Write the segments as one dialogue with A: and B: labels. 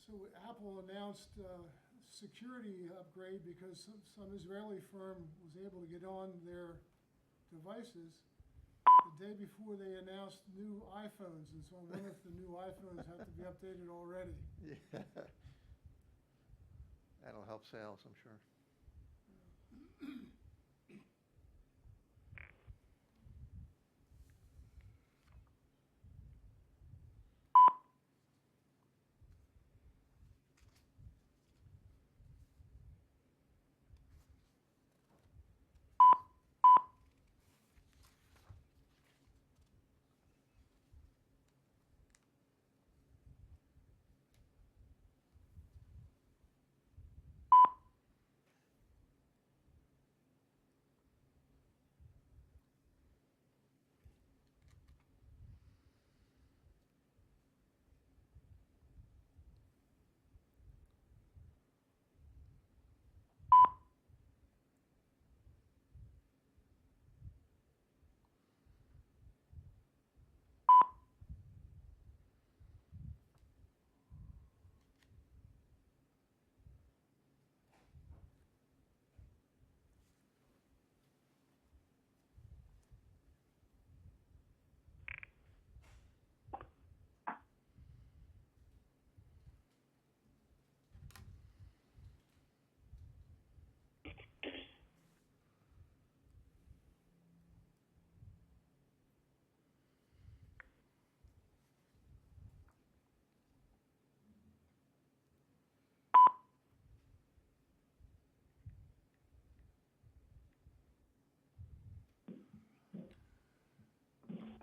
A: So Apple announced security upgrade because some Israeli firm was able to get on their devices the day before they announced new iPhones. And so I wonder if the new iPhones have to be updated already.
B: Yeah. That'll help sales, I'm sure.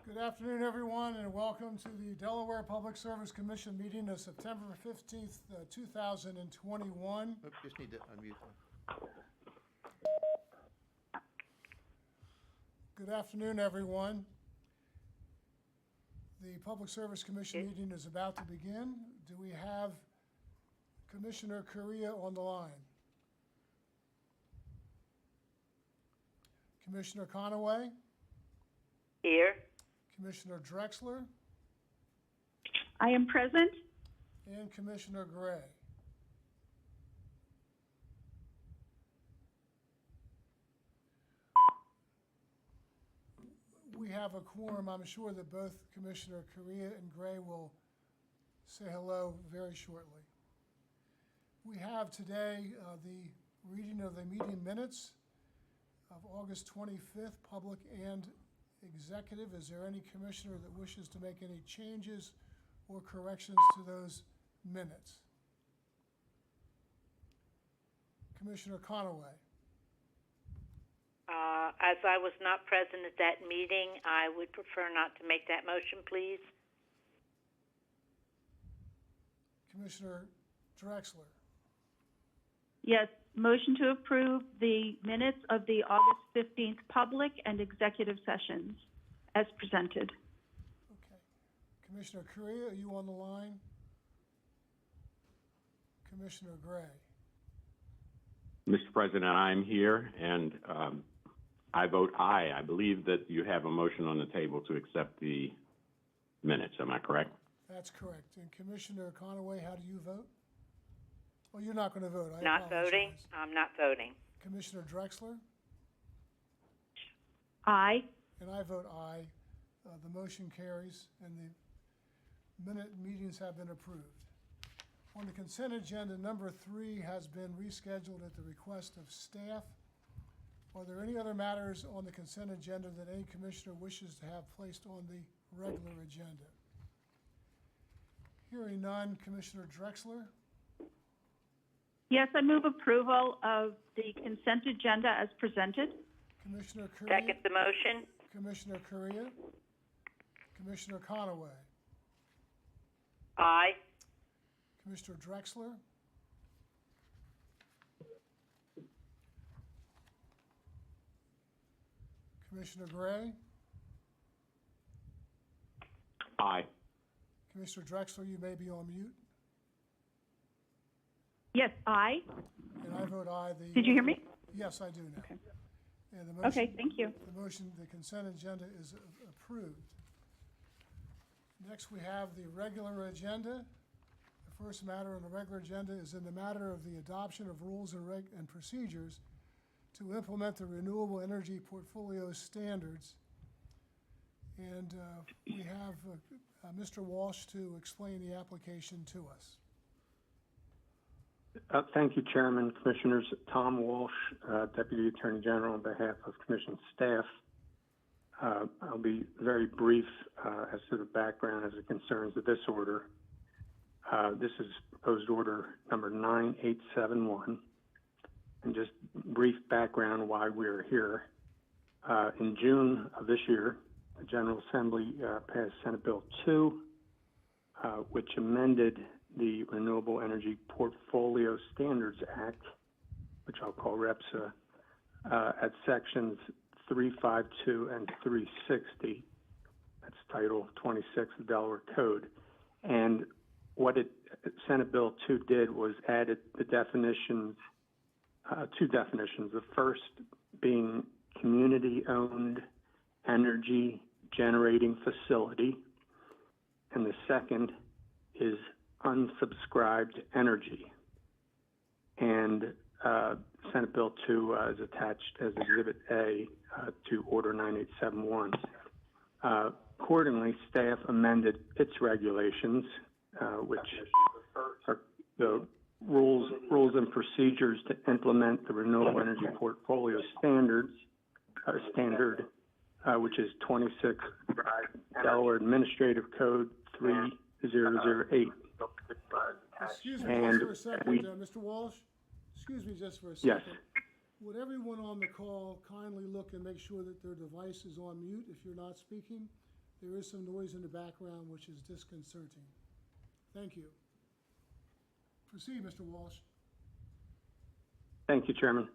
A: Good afternoon, everyone, and welcome to the Delaware Public Service Commission meeting of September 15th, 2021.
B: Oop, just need to unmute them.
A: Good afternoon, everyone. The Public Service Commission meeting is about to begin. Do we have Commissioner Correa on the line? Commissioner Conaway?
C: Here.
A: Commissioner Drexler?
C: I am present.
A: And Commissioner Gray? We have a quorum. I'm sure that both Commissioner Correa and Gray will say hello very shortly. We have today the reading of the meeting minutes of August 25th, public and executive. Is there any commissioner that wishes to make any changes or corrections to those minutes? Commissioner Conaway.
C: As I was not present at that meeting, I would prefer not to make that motion, please.
A: Commissioner Drexler.
D: Yes, motion to approve the minutes of the August 15th public and executive sessions as presented.
A: Okay. Commissioner Correa, are you on the line? Commissioner Gray.
E: Mr. President, I'm here, and I vote aye. I believe that you have a motion on the table to accept the minutes. Am I correct?
A: That's correct. And Commissioner Conaway, how do you vote? Oh, you're not going to vote. I
C: Not voting?
A: apologize.
C: I'm not voting.
A: Commissioner Drexler?
D: Aye.
A: And I vote aye. The motion carries, and the meetings have been approved. On the consent agenda, number 3 has been rescheduled at the request of staff. Are there any other matters on the consent agenda that any commissioner wishes to have placed on the regular agenda? Hearing none, Commissioner Drexler?
D: Yes, I move approval of the consent agenda as presented.
A: Commissioner Correa?
C: Second the motion.
A: Commissioner Correa? Commissioner Conaway?
C: Aye.
A: Commissioner Drexler? Commissioner Gray?
E: Aye.
A: Commissioner Drexler, you may be on mute.
D: Yes, aye.
A: And I vote aye.
D: Did you hear me?
A: Yes, I do now.
D: Okay.
A: And the motion,
D: Okay, thank you.
A: the consent agenda is approved. Next, we have the regular agenda. The first matter on the regular agenda is in the matter of the adoption of rules and procedures to implement the renewable energy portfolio standards. And we have Mr. Walsh to explain the application to us.
F: Thank you, Chairman, Commissioners. Tom Walsh, Deputy Attorney General, on behalf of Commission staff. I'll be very brief as to the background as it concerns this order. This is proposed order number 9871. And just brief background why we're here. In June of this year, the General Assembly passed Senate Bill 2, which amended the Renewable Energy Portfolio Standards Act, which I'll call REPSA, at sections 352 and 360. That's Title 26 of the Delaware Code. And what Senate Bill 2 did was added the definitions, two definitions. The first being community-owned energy generating facility, and the second is unsubscribed energy. And Senate Bill 2 is attached as Exhibit A to Order 9871. Accordingly, staff amended its regulations, which are the rules and procedures to implement the Renewable Energy Portfolio standard, which is 26 Delaware Administrative Code 3008.
A: Excuse me
F: And
A: just for a second, Mr. Walsh. Excuse me just for a second.
F: Yes.
A: Would everyone on the call kindly look and make sure that their device is on mute if you're not speaking? There is some noise in the background which is disconcerting. Thank you. Proceed, Mr. Walsh.
F: Thank you, Chairman.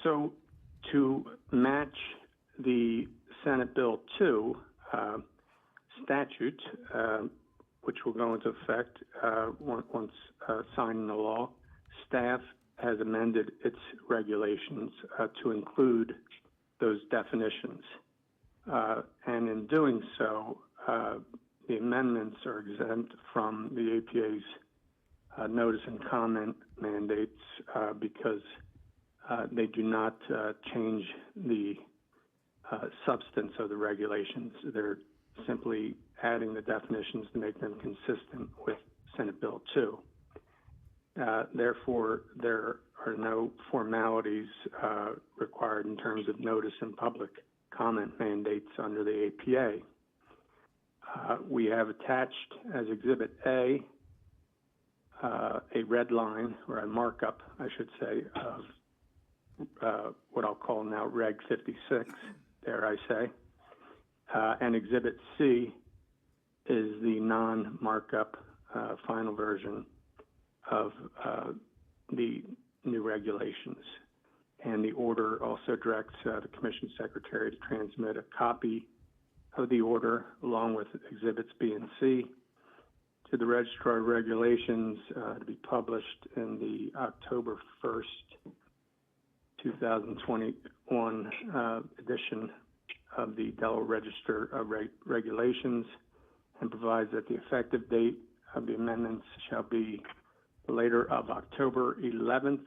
F: So to match the Senate Bill 2 statute, which will go into effect once signed into law, staff has amended its regulations to include those definitions. And in doing so, the amendments are exempt from the APA's notice and comment mandates because they do not change the substance of the regulations. They're simply adding the definitions to make them consistent with Senate Bill 2. Therefore, there are no formalities required in terms of notice and public comment mandates under the APA. We have attached as Exhibit A red line, or a markup, I should say, of what I'll call now Reg 56, dare I say. And Exhibit C is the non-markup final version of the new regulations. And the order also directs the Commission Secretary to transmit a copy of the order along with Exhibits B and C to the Registrar of Regulations to be published in the October 1st, 2021 edition of the Delaware Register of Regulations, and provides that the effective date of the amendments shall be later of October 11th,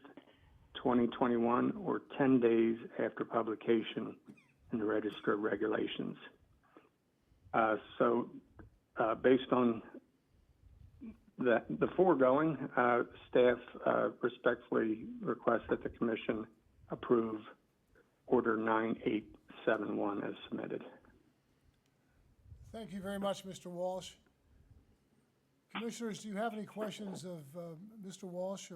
F: 2021, or 10 days after publication in the Register of Regulations. Based on the foregoing, staff respectfully request that the Commission approve Order 9871 as submitted.
A: Thank you very much, Mr. Walsh. Commissioners, do you have any questions of Mr. Walsh?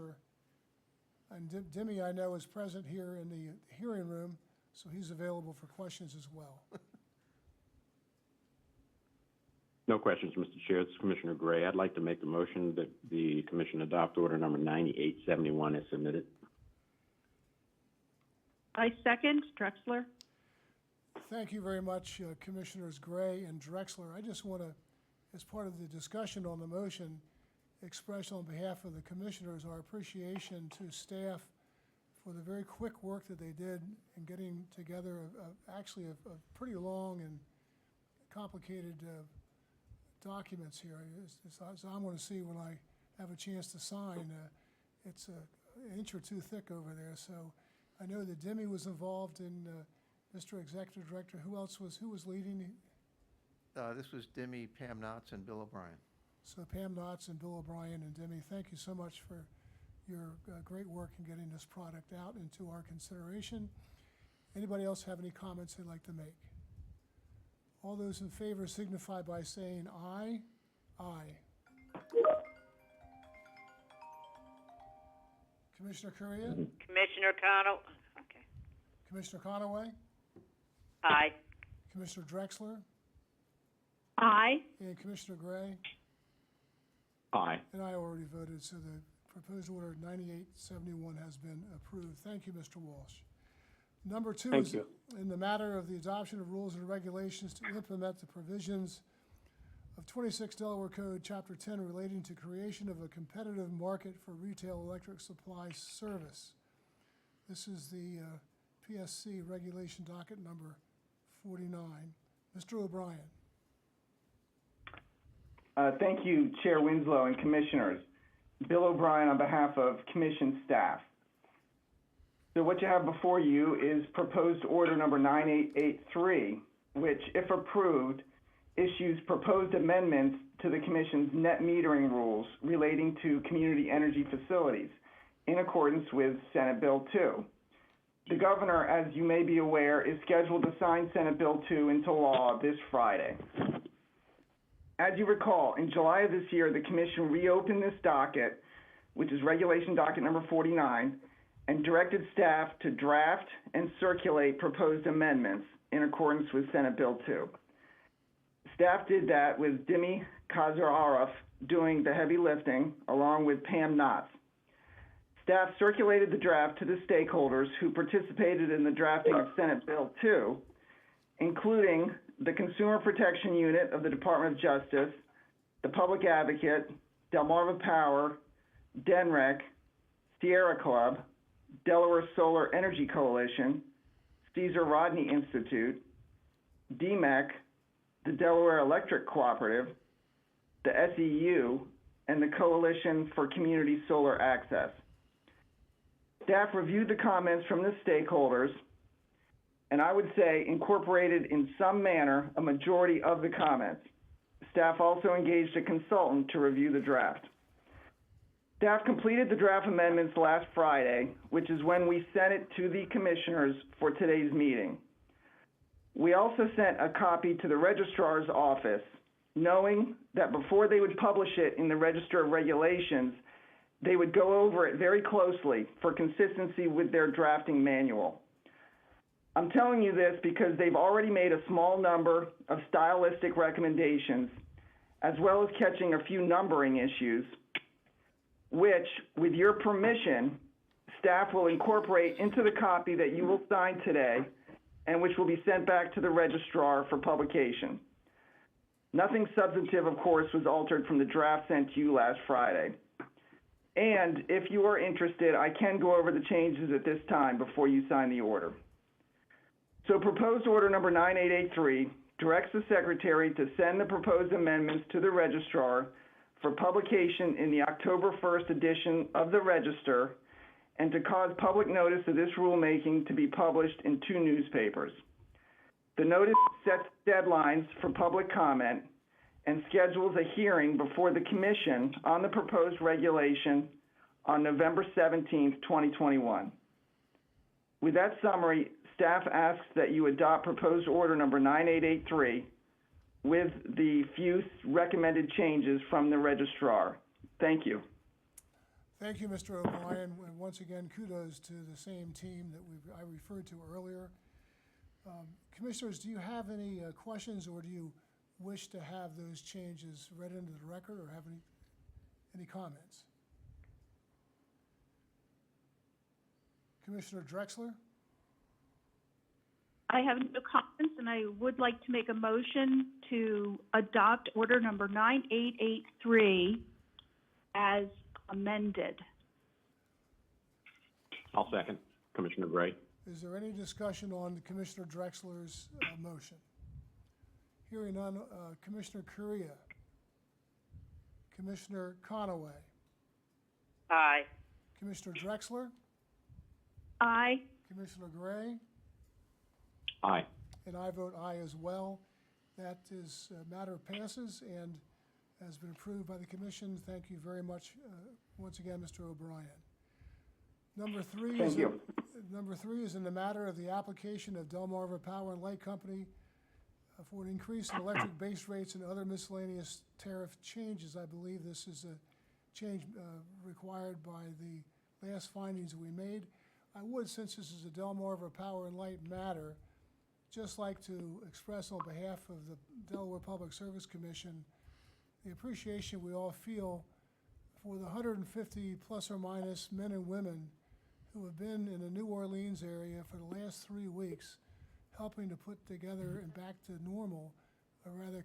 A: And Demi, I know, is present here in the hearing room, so he's available for questions as well.
E: No questions, Mr. Chair. This is Commissioner Gray. I'd like to make the motion that the Commission adopt Order number 9871 as submitted.
D: I second. Drexler.
A: Thank you very much, Commissioners Gray and Drexler. I just want to, as part of the discussion on the motion, express on behalf of the commissioners our appreciation to staff for the very quick work that they did in getting together actually a pretty long and complicated documents here. As I'm going to see when I have a chance to sign, it's an inch or two thick over there. So I know that Demi was involved in, Mr. Executive Director. Who was leading?
B: This was Demi, Pam Knotts, and Bill O'Brien.
A: So Pam Knotts and Bill O'Brien and Demi, thank you so much for your great work in getting this product out into our consideration. Anybody else have any comments they'd like to make? All those in favor signify by saying aye. Aye. Commissioner Correa?
C: Commissioner Connell, okay.
A: Commissioner Conaway?
C: Aye.
A: Commissioner Drexler?
D: Aye.
A: And Commissioner Gray?
E: Aye.
A: And I already voted, so the proposed order 9871 has been approved. Thank you, Mr. Walsh. Number two
F: Thank
A: is
F: you.
A: in the matter of the adoption of rules and regulations to implement the provisions of 26 Delaware Code, Chapter 10, relating to creation of a competitive market for retail electric supply service. This is the PSC regulation docket number 49. Mr. O'Brien.
G: Thank you, Chair Winslow and Commissioners. Bill O'Brien on behalf of Commission staff. So what you have before you is proposed order number 9883, which, if approved, issues proposed amendments to the Commission's net metering rules relating to community energy facilities in accordance with Senate Bill 2. The Governor, as you may be aware, is scheduled to sign Senate Bill 2 into law this Friday. As you recall, in July of this year, the Commission reopened this docket, which is regulation docket number 49, and directed staff to draft and circulate proposed amendments in accordance with Senate Bill 2. Staff did that with Dimi Kazar-Arif doing the heavy lifting, along with Pam Knotts. Staff circulated the draft to the stakeholders who participated in the drafting of Senate Bill 2, including the Consumer Protection Unit of the Department of Justice, the Public Advocate, Delmarva Power, DENREC, Sierra Club, Delaware Solar Energy Coalition, Caesar Rodney Institute, DMEC, the Delaware Electric Cooperative, the SEU, and the Coalition for Community Solar Access. Staff reviewed the comments from the stakeholders, and I would say incorporated in some manner a majority of the comments. Staff also engaged a consultant to review the draft. Staff completed the draft amendments last Friday, which is when we sent it to the commissioners for today's meeting. We also sent a copy to the registrar's office, knowing that before they would publish it in the Register of Regulations, they would go over it very closely for consistency with their drafting manual. I'm telling you this because they've already made a small number of stylistic recommendations, as well as catching a few numbering issues, which, with your permission, staff will incorporate into the copy that you will sign today and which will be sent back to the registrar for publication. Nothing substantive, of course, was altered from the draft sent to you last Friday. And if you are interested, I can go over the changes at this time before you sign the order. So proposed order number 9883 directs the Secretary to send the proposed amendments to the registrar for publication in the October 1st edition of the Register and to cause public notice of this rulemaking to be published in 2 newspapers. The notice sets deadlines for public comment and schedules a hearing before the Commission on the proposed regulation on November 17th, 2021. With that summary, staff asks that you adopt proposed order number 9883 with the few recommended changes from the registrar. Thank you.
A: Thank you, Mr. O'Brien. And once again, kudos to the same team that I referred to earlier. Commissioners, do you have any questions, or do you wish to have those changes read into the record, or have any comments? Commissioner Drexler?
D: I have no comments, and I would like to make a motion to adopt order number 9883 as amended.
E: I'll second. Commissioner Gray.
A: Is there any discussion on Commissioner Drexler's motion? Hearing none, Commissioner Correa? Commissioner Conaway,
C: Aye.
A: Commissioner Drexler,
D: Aye.
A: Commissioner Gray,
E: Aye.
A: and I vote aye as well. That is, matter passes and has been approved by the commission. Thank you very much, once again, Mr. O'Brien. Number three is.
G: Thank you.
A: Number three is in the matter of the application of Delmarva Power and Light Company for an increase in electric base rates and other miscellaneous tariff changes. I believe this is a change required by the last findings we made. I would, since this is a Delmarva Power and Light matter, just like to express on behalf of the Delaware Public Service Commission the appreciation we all feel for the 150 plus or minus men and women who have been in the New Orleans area for the last 3 weeks, helping to put together and back to normal a rather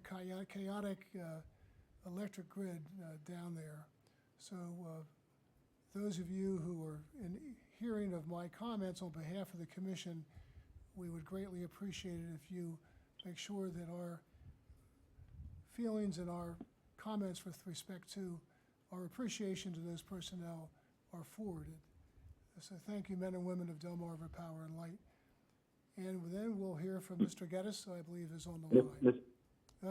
A: chaotic electric grid down there. So those of you who are in hearing of my comments on behalf of the commission, we would greatly appreciate it if you make sure that our feelings and our comments with respect to our appreciation to those personnel are forwarded. So thank you, men and women of Delmarva Power and Light. And then we'll hear from Mr. Geddes, who I believe is on the line.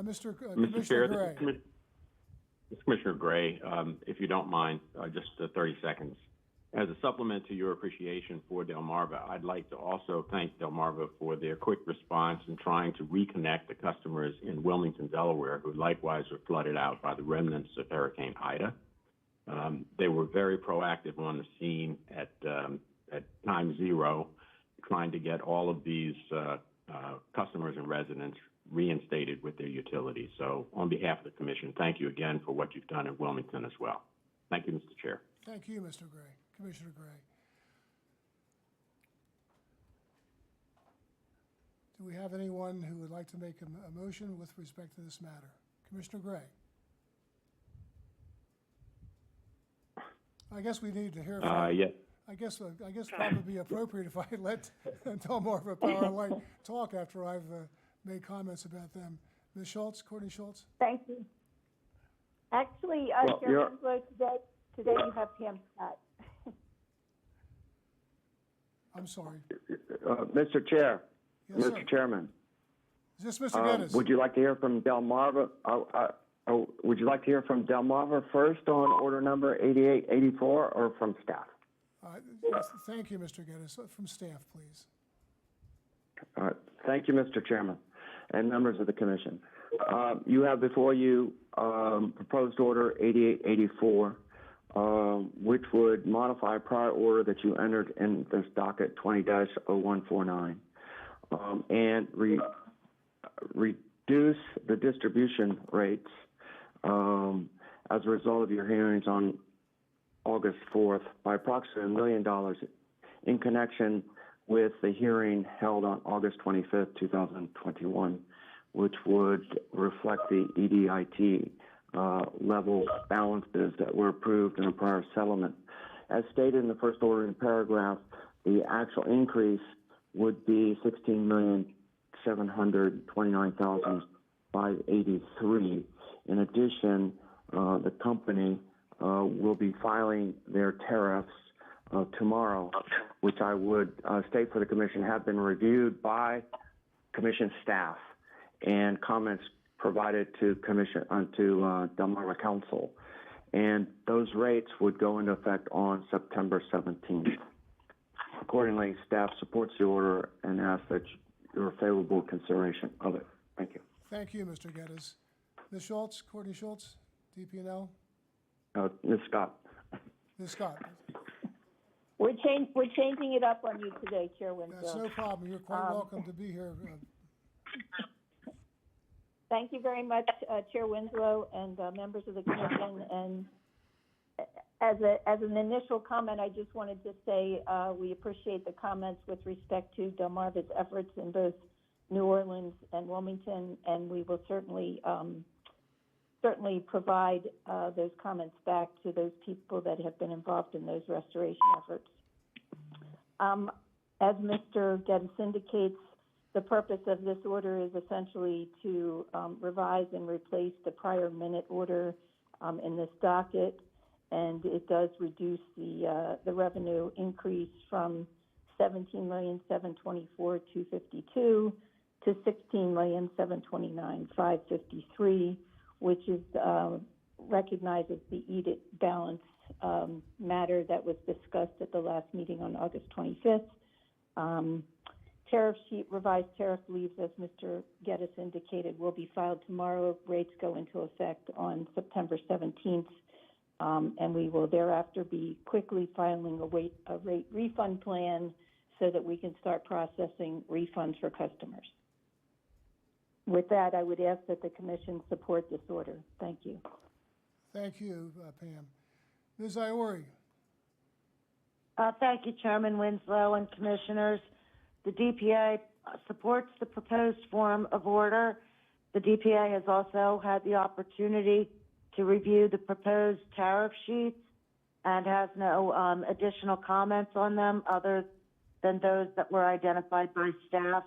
E: Mr.
A: Commissioner
E: Chair,
A: Gray.
E: this is Commissioner Gray. If you don't mind, just 30 seconds. As a supplement to your appreciation for Delmarva, I'd like to also thank Delmarva for their quick response in trying to reconnect the customers in Wilmington, Delaware, who likewise were flooded out by the remnants of Hurricane Ida. They were very proactive on the scene at time zero, trying to get all of these customers and residents reinstated with their utilities. So on behalf of the commission, thank you again for what you've done in Wilmington as well. Thank you, Mr. Chair.
A: Thank you, Mr. Gray, Commissioner Gray. Do we have anyone who would like to make a motion with respect to this matter? Commissioner Gray. I guess we need to hear from.
E: Yes.
A: I guess probably be appropriate if I let Delmarva Power and Light talk after I've made comments about them. Ms. Schultz, Courtney Schultz?
H: Thank you. Actually, Chair Winslow, today you have Pam Scott.
A: I'm sorry.
I: Mr. Chair,
A: Yes, sir.
I: Mr. Chairman,
A: Is this Mr. Geddes?
I: would you like to hear from Delmarva? Would you like to hear from Delmarva first on order number 8884 or from staff?
A: Thank you, Mr. Geddes. From staff, please.
I: Thank you, Mr. Chairman and members of the commission. You have before you proposed order 8884, which would modify a prior order that you entered in this docket 20-0149 and reduce the distribution rates as a result of your hearings on August 4th by approximately $1 million in connection with the hearing held on August 25th, 2021, which would reflect the EDIT level balances that were approved in a prior settlement. As stated in the first ordering paragraph, the actual increase would be $16,729,583. In addition, the company will be filing their tariffs tomorrow, which I would state for the commission have been reviewed by commission staff and comments provided to Delmarva Council. And those rates would go into effect on September 17th. Accordingly, staff supports the order and asks that your favorable consideration of it. Thank you.
A: Thank you, Mr. Geddes. Ms. Schultz, Courtney Schultz, DP&L.
I: Ms. Scott.
A: Ms. Scott.
H: We're changing it up on you today, Chair Winslow.
A: That's no problem. You're quite welcome to be here.
H: Thank you very much, Chair Winslow and members of the commission. And as an initial comment, I just wanted to say we appreciate the comments with respect to Delmarva's efforts in both New Orleans and Wilmington, and we will certainly provide those comments back to those people that have been involved in those restoration efforts. As Mr. Geddes indicates, the purpose of this order is essentially to revise and replace the prior minute order in this docket, and it does reduce the revenue increase from 17,724,252 to 16,729,553, which is recognizes the EDIT balance matter that was discussed at the last meeting on August 25th. Tariff sheet, revised tariff leaves, as Mr. Geddes indicated, will be filed tomorrow. Rates go into effect on September 17th, and we will thereafter be quickly filing a rate refund plan so that we can start processing refunds for customers. With that, I would ask that the Commission support this order. Thank you.
A: Thank you, Pam. Ms. Iori?
J: Thank you, Chairman Winslow and Commissioners. The DPA supports the proposed form of order. The DPA has also had the opportunity to review the proposed tariff sheets and has no additional comments on them other than those that were identified by staff.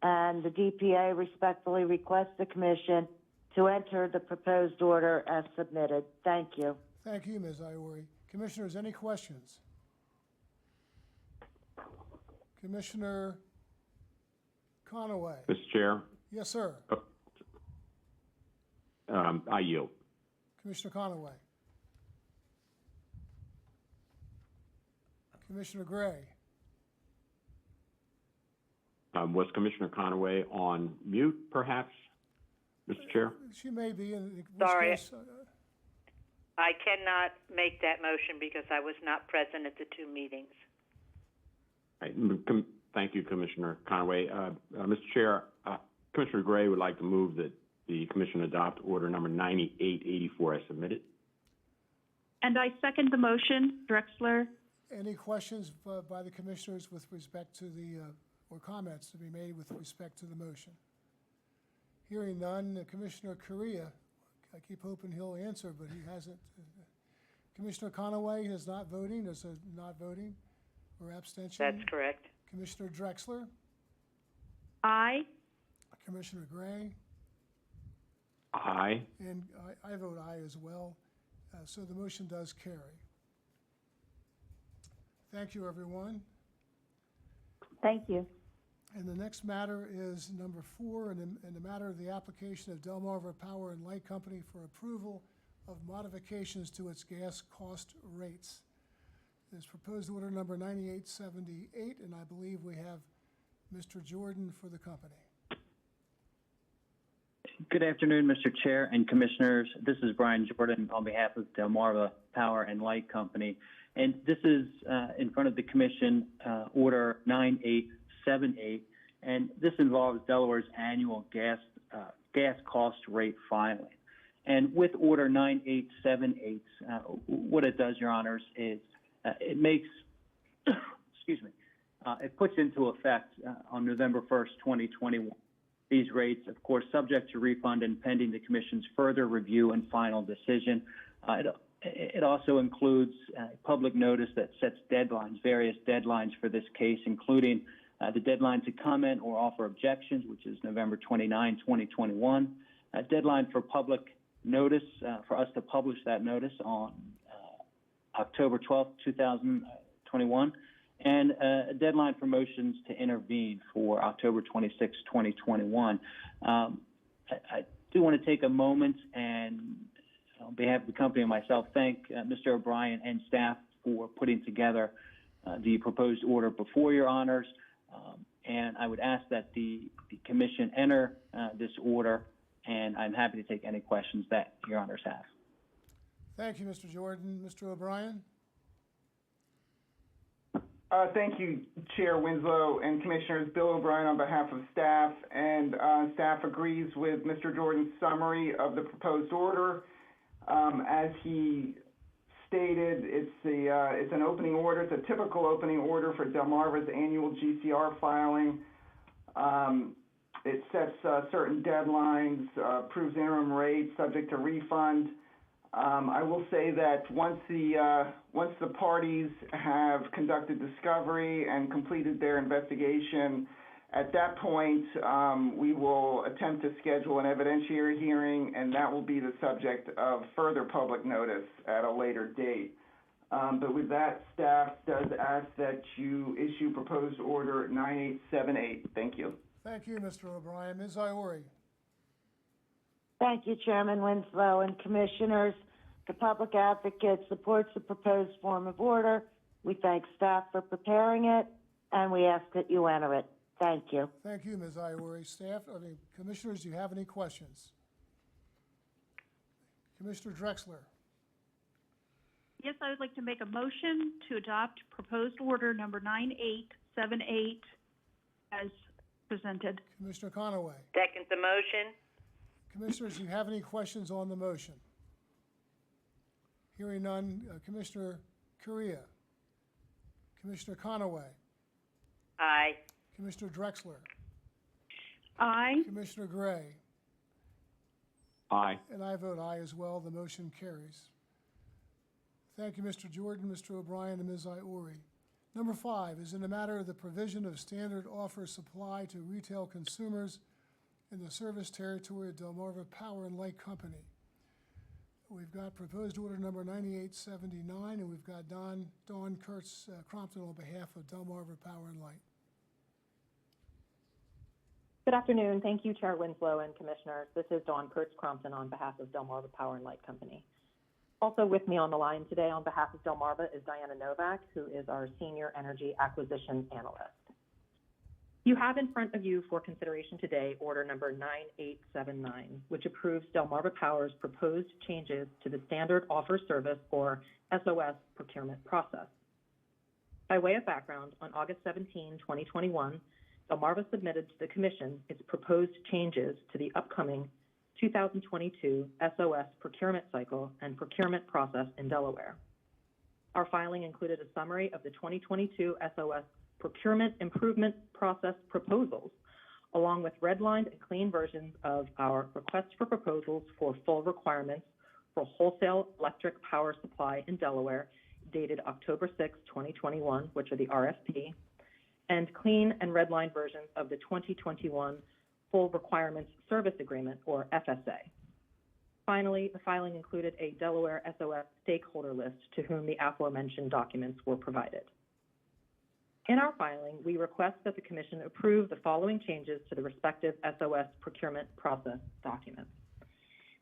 J: And the DPA respectfully requests the Commission to enter the proposed order as submitted. Thank you.
A: Thank you, Ms. Iori. Commissioners, any questions? Commissioner Conaway?
E: Mr. Chair,
A: Yes, sir.
E: I yield.
A: Commissioner Conaway? Commissioner Gray?
E: Was Commissioner Conaway on mute, perhaps, Mr. Chair?
A: She may be. In which
C: Sorry.
A: case,
C: I cannot make that motion because I was not present at the two meetings.
E: Thank you, Commissioner Conaway. Mr. Chair, Commissioner Gray would like to move that the Commission adopt Order Number 9884 as submitted.
D: And I second the motion. Drexler?
A: Any questions by the commissioners with respect to the, or comments to be made with respect to the motion? Hearing none, Commissioner Correa, I keep hoping he'll answer, but he hasn't. Commissioner Conaway is not voting, is not voting, or abstention?
C: That's correct.
A: Commissioner Drexler?
D: Aye.
A: Commissioner Gray?
E: Aye.
A: And I vote aye as well. So the motion does carry. Thank you, everyone.
H: Thank you.
A: And the next matter is number 4, in the matter of the application of Delmarva Power and Light Company for approval of modifications to its gas cost rates. There's proposed order number 9878, and I believe we have Mr. Jordan for the company.
K: Good afternoon, Mr. Chair and Commissioners. This is Brian Jordan on behalf of Delmarva Power and Light Company. And this is in front of the Commission, Order 9878, and this involves Delaware's annual gas cost rate filing. And with Order 9878, what it does, Your Honors, is it makes, excuse me, it puts into effect on November 1st, 2021. These rates, of course, subject to refund and pending the Commission's further review and final decision. It also includes public notice that sets deadlines, various deadlines for this case, including the deadline to comment or offer objections, which is November 29, 2021. A deadline for public notice, for us to publish that notice on October 12, 2021. And a deadline for motions to intervene for October 26, 2021. I do want to take a moment and, on behalf of the company and myself, thank Mr. O'Brien and staff for putting together the proposed order before Your Honors. And I would ask that the Commission enter this order, and I'm happy to take any questions that Your Honors have.
A: Thank you, Mr. Jordan. Mr. O'Brien?
G: Thank you, Chair Winslow and Commissioners. Bill O'Brien on behalf of staff, and staff agrees with Mr. Jordan's summary of the proposed order. As he stated, it's an opening order. It's a typical opening order for Delmarva's annual GCR filing. It sets certain deadlines, approves interim rates subject to refund. I will say that once the parties have conducted discovery and completed their investigation, At that point, we will attempt to schedule an evidentiary hearing, and that will be the subject of further public notice at a later date. But with that, staff does ask that you issue proposed order 9878. Thank you.
A: Thank you, Mr. O'Brien. Ms. Iori.
J: Thank you, Chairman Winslow and Commissioners. The Public Advocate supports the proposed form of order. We thank staff for preparing it, and we ask that you enter it. Thank you.
A: Thank you, Ms. Iori. Staff, Commissioners, do you have any questions? Commissioner Drexler.
D: Yes, I would like to make a motion to adopt proposed order number 9878 as presented.
A: Commissioner Conaway.
C: Second the motion.
A: Commissioners, do you have any questions on the motion? Hearing none, Commissioner Correa. Commissioner Conaway.
C: Aye.
A: Commissioner Drexler.
D: Aye.
A: Commissioner Gray.
E: Aye.
A: And I vote aye as well. The motion carries. Thank you, Mr. Jordan, Mr. O'Brien, and Ms. Iori. Number 5 is in the matter of the provision of standard offer supply to retail consumers in the service territory of Delmarva Power and Light Company. We've got proposed order number 9879, and we've got Dawn Kurtz Crompton on behalf of Delmarva Power and Light.
L: Good afternoon. Thank you, Chair Winslow and Commissioners. This is Dawn Kurtz Crompton on behalf of Delmarva Power and Light Company. Also with me on the line today on behalf of Delmarva is Diana Novak, who is our Senior Energy Acquisition Analyst. You have in front of you for consideration today order number 9879, which approves Delmarva Power's proposed changes to the Standard Offer Service, or SOS, procurement process. By way of background, on August 17, 2021, Delmarva submitted to the Commission its proposed changes to the upcoming 2022 SOS procurement cycle and procurement process in Delaware. Our filing included a summary of the 2022 SOS procurement improvement process proposals, along with redlined and clean versions of our request for proposals for full requirements for wholesale electric power supply in Delaware, dated October 6, 2021, which are the RFP, and clean and redlined versions of the 2021 Full Requirements Service Agreement, or FSA. Finally, the filing included a Delaware SOS stakeholder list to whom the aforementioned documents were provided. In our filing, we request that the Commission approve the following changes to the respective SOS procurement process documents.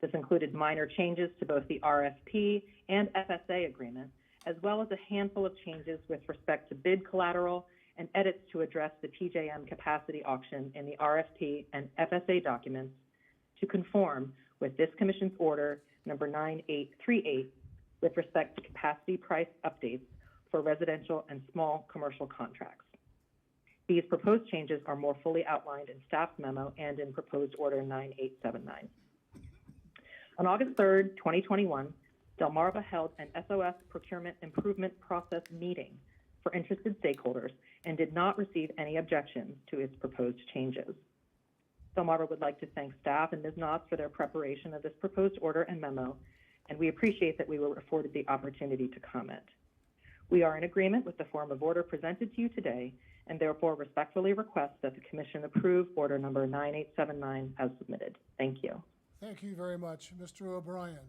L: This included minor changes to both the RFP and FSA agreement, as well as a handful of changes with respect to bid collateral and edits to address the PJM capacity auction in the RFP and FSA documents to conform with this Commission's order number 9838 with respect to capacity price updates for residential and small commercial contracts. These proposed changes are more fully outlined in staff's memo and in proposed order 9879. On August 3rd, 2021, Delmarva held an SOS procurement improvement process meeting for interested stakeholders and did not receive any objections to its proposed changes. Delmarva would like to thank staff and Ms. Knotts for their preparation of this proposed order and memo, and we appreciate that we were afforded the opportunity to comment. We are in agreement with the form of order presented to you today and therefore respectfully request that the Commission approve order number 9879 as submitted. Thank you.
A: Thank you very much. Mr. O'Brien.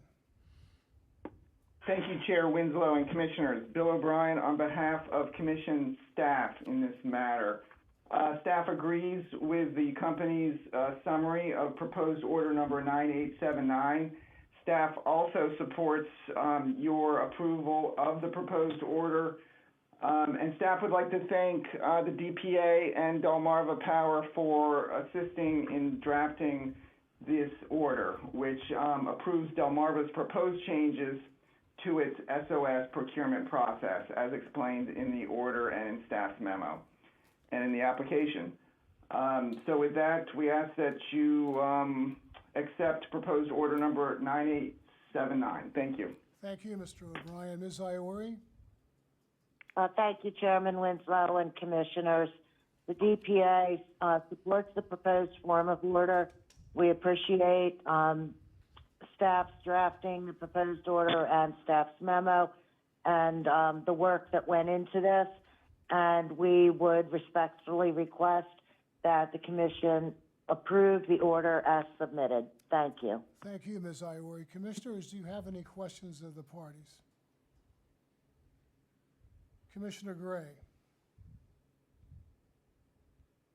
G: Thank you, Chair Winslow and Commissioners. Bill O'Brien on behalf of Commission staff in this matter. Staff agrees with the company's summary of proposed order number 9879. Staff also supports your approval of the proposed order. And staff would like to thank the DPA and Delmarva Power for assisting in drafting this order, which approves Delmarva's proposed changes to its SOS procurement process, as explained in the order and in staff's memo and in the application. So with that, we ask that you accept proposed order number 9879. Thank you.
A: Thank you, Mr. O'Brien. Ms. Iori?
J: Thank you, Chairman Winslow and Commissioners. The DPA supports the proposed form of order. We appreciate staff's drafting the proposed order and staff's memo and the work that went into this. And we would respectfully request that the commission approve the order as submitted. Thank you.
A: Thank you, Ms. Iori. Commissioners, do you have any questions of the parties? Commissioner Gray.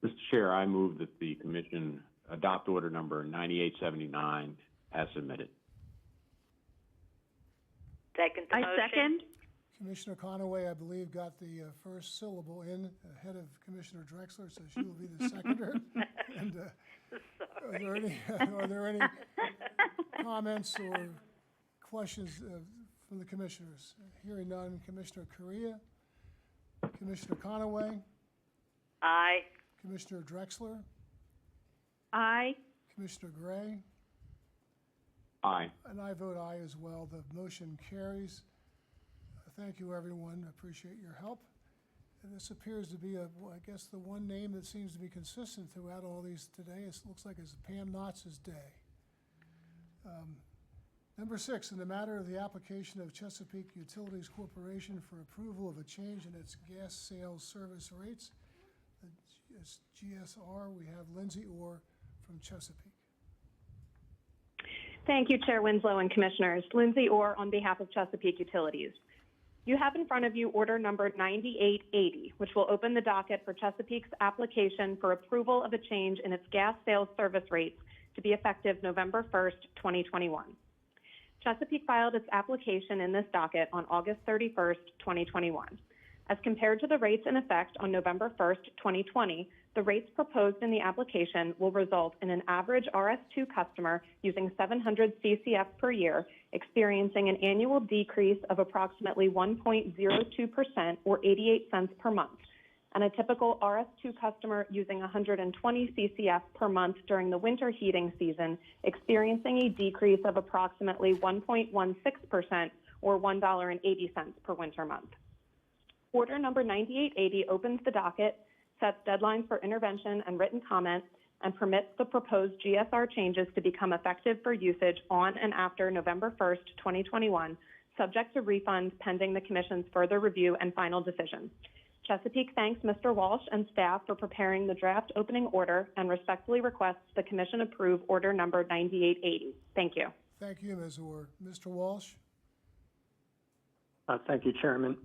E: Mr. Chair, I move that the commission adopt order number 9879 as submitted.
C: Second the
D: I
C: motion.
D: second.
A: Commissioner Conaway, I believe, got the first syllable in ahead of Commissioner Drexler, so she will be the seconder. And are there any comments or questions from the commissioners? Hearing none, Commissioner Correa, Commissioner Conaway,
C: Aye.
A: Commissioner Drexler,
D: Aye.
A: Commissioner Gray,
E: Aye.
A: and I vote aye as well. The motion carries. Thank you, everyone. I appreciate your help. And this appears to be, I guess, the one name that seems to be consistent throughout all these today. It looks like it's Pam Knotz's day. Number 6, in the matter of the application of Chesapeake Utilities Corporation for approval of a change in its gas sales service rates, the GSR, we have Lindsay Orr from Chesapeake.
L: Thank you, Chair Winslow and Commissioners. Lindsay Orr on behalf of Chesapeake Utilities. You have in front of you order number 9880, which will open the docket for Chesapeake's application for approval of a change in its gas sales service rates to be effective November 1st, 2021. Chesapeake filed its application in this docket on August 31st, 2021. As compared to the rates in effect on November 1st, 2020, the rates proposed in the application will result in an average RS2 customer using 700 CCF per year experiencing an annual decrease of approximately 1.02% or 88 cents per month, and a typical RS2 customer using 120 CCF per month during the winter heating season experiencing a decrease of approximately 1.16% or $1.80 per winter month. Order number 9880 opens the docket, sets deadlines for intervention and written comment, and permits the proposed GSR changes to become effective for usage on and after November 1st, 2021, subject to refund pending the Commission's further review and final decision. Chesapeake thanks Mr. Walsh and staff for preparing the draft opening order and respectfully requests the Commission approve order number 9880. Thank you.
A: Thank you, Ms. Orr. Mr. Walsh?
F: Thank you, Chairman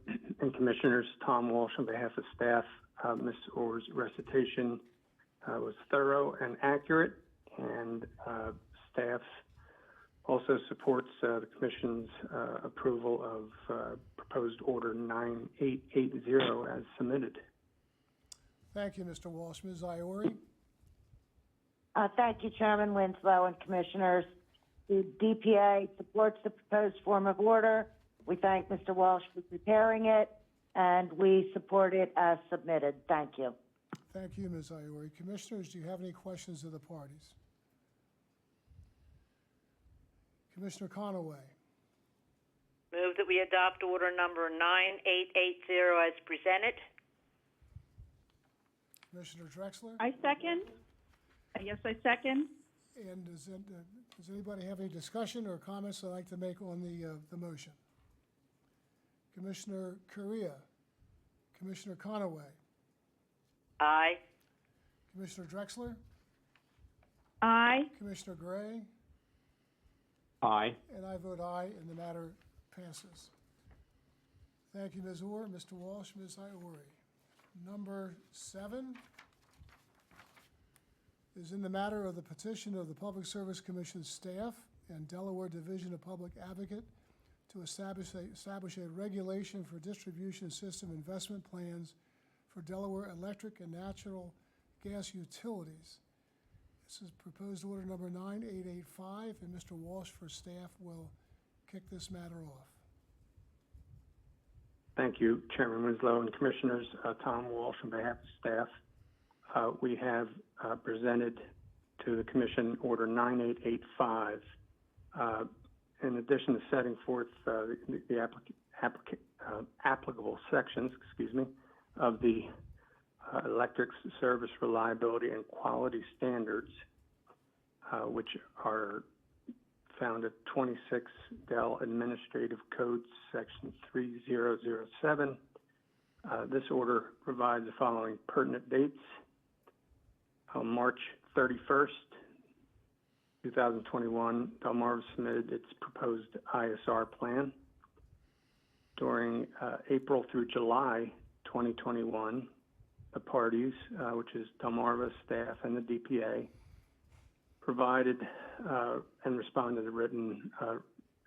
F: and Commissioners. Tom Walsh on behalf of staff. Ms. Orr's recitation was thorough and accurate, and staff also supports the Commission's approval of proposed order 9880 as submitted.
A: Thank you, Mr. Walsh. Ms. Iori?
J: Thank you, Chairman Winslow and Commissioners. The DPA supports the proposed form of order. We thank Mr. Walsh for preparing it, and we support it as submitted. Thank you.
A: Thank you, Ms. Iori. Commissioners, do you have any questions of the parties? Commissioner Conaway.
C: Move that we adopt order number 9880 as presented.
A: Commissioner Drexler?
D: I second. Yes, I second.
A: And does anybody have any discussion or comments they'd like to make on the motion? Commissioner Correa, Commissioner Conaway,
C: Aye.
A: Commissioner Drexler,
D: Aye.
A: Commissioner Gray,
E: Aye.
A: and I vote aye, and the matter passes. Thank you, Ms. Orr. Mr. Walsh, Ms. Iori. Number 7 is in the matter of the petition of the Public Service Commission staff and Delaware Division of Public Advocate to establish a regulation for distribution system investment plans for Delaware electric and natural gas utilities. This is proposed order number 9885, and Mr. Walsh for staff will kick this matter off.
F: Thank you, Chairman Winslow and Commissioners. Tom Walsh on behalf of staff. We have presented to the Commission order 9885. In addition to setting forth the applicable sections, of the electric service reliability and quality standards, which are found at 26 Dell Administrative Code Section 3007. This order provides the following pertinent dates. On March 31st, 2021, Delmarva submitted its proposed ISR plan. During April through July 2021, the parties, which is Delmarva staff and the DPA, provided and responded to written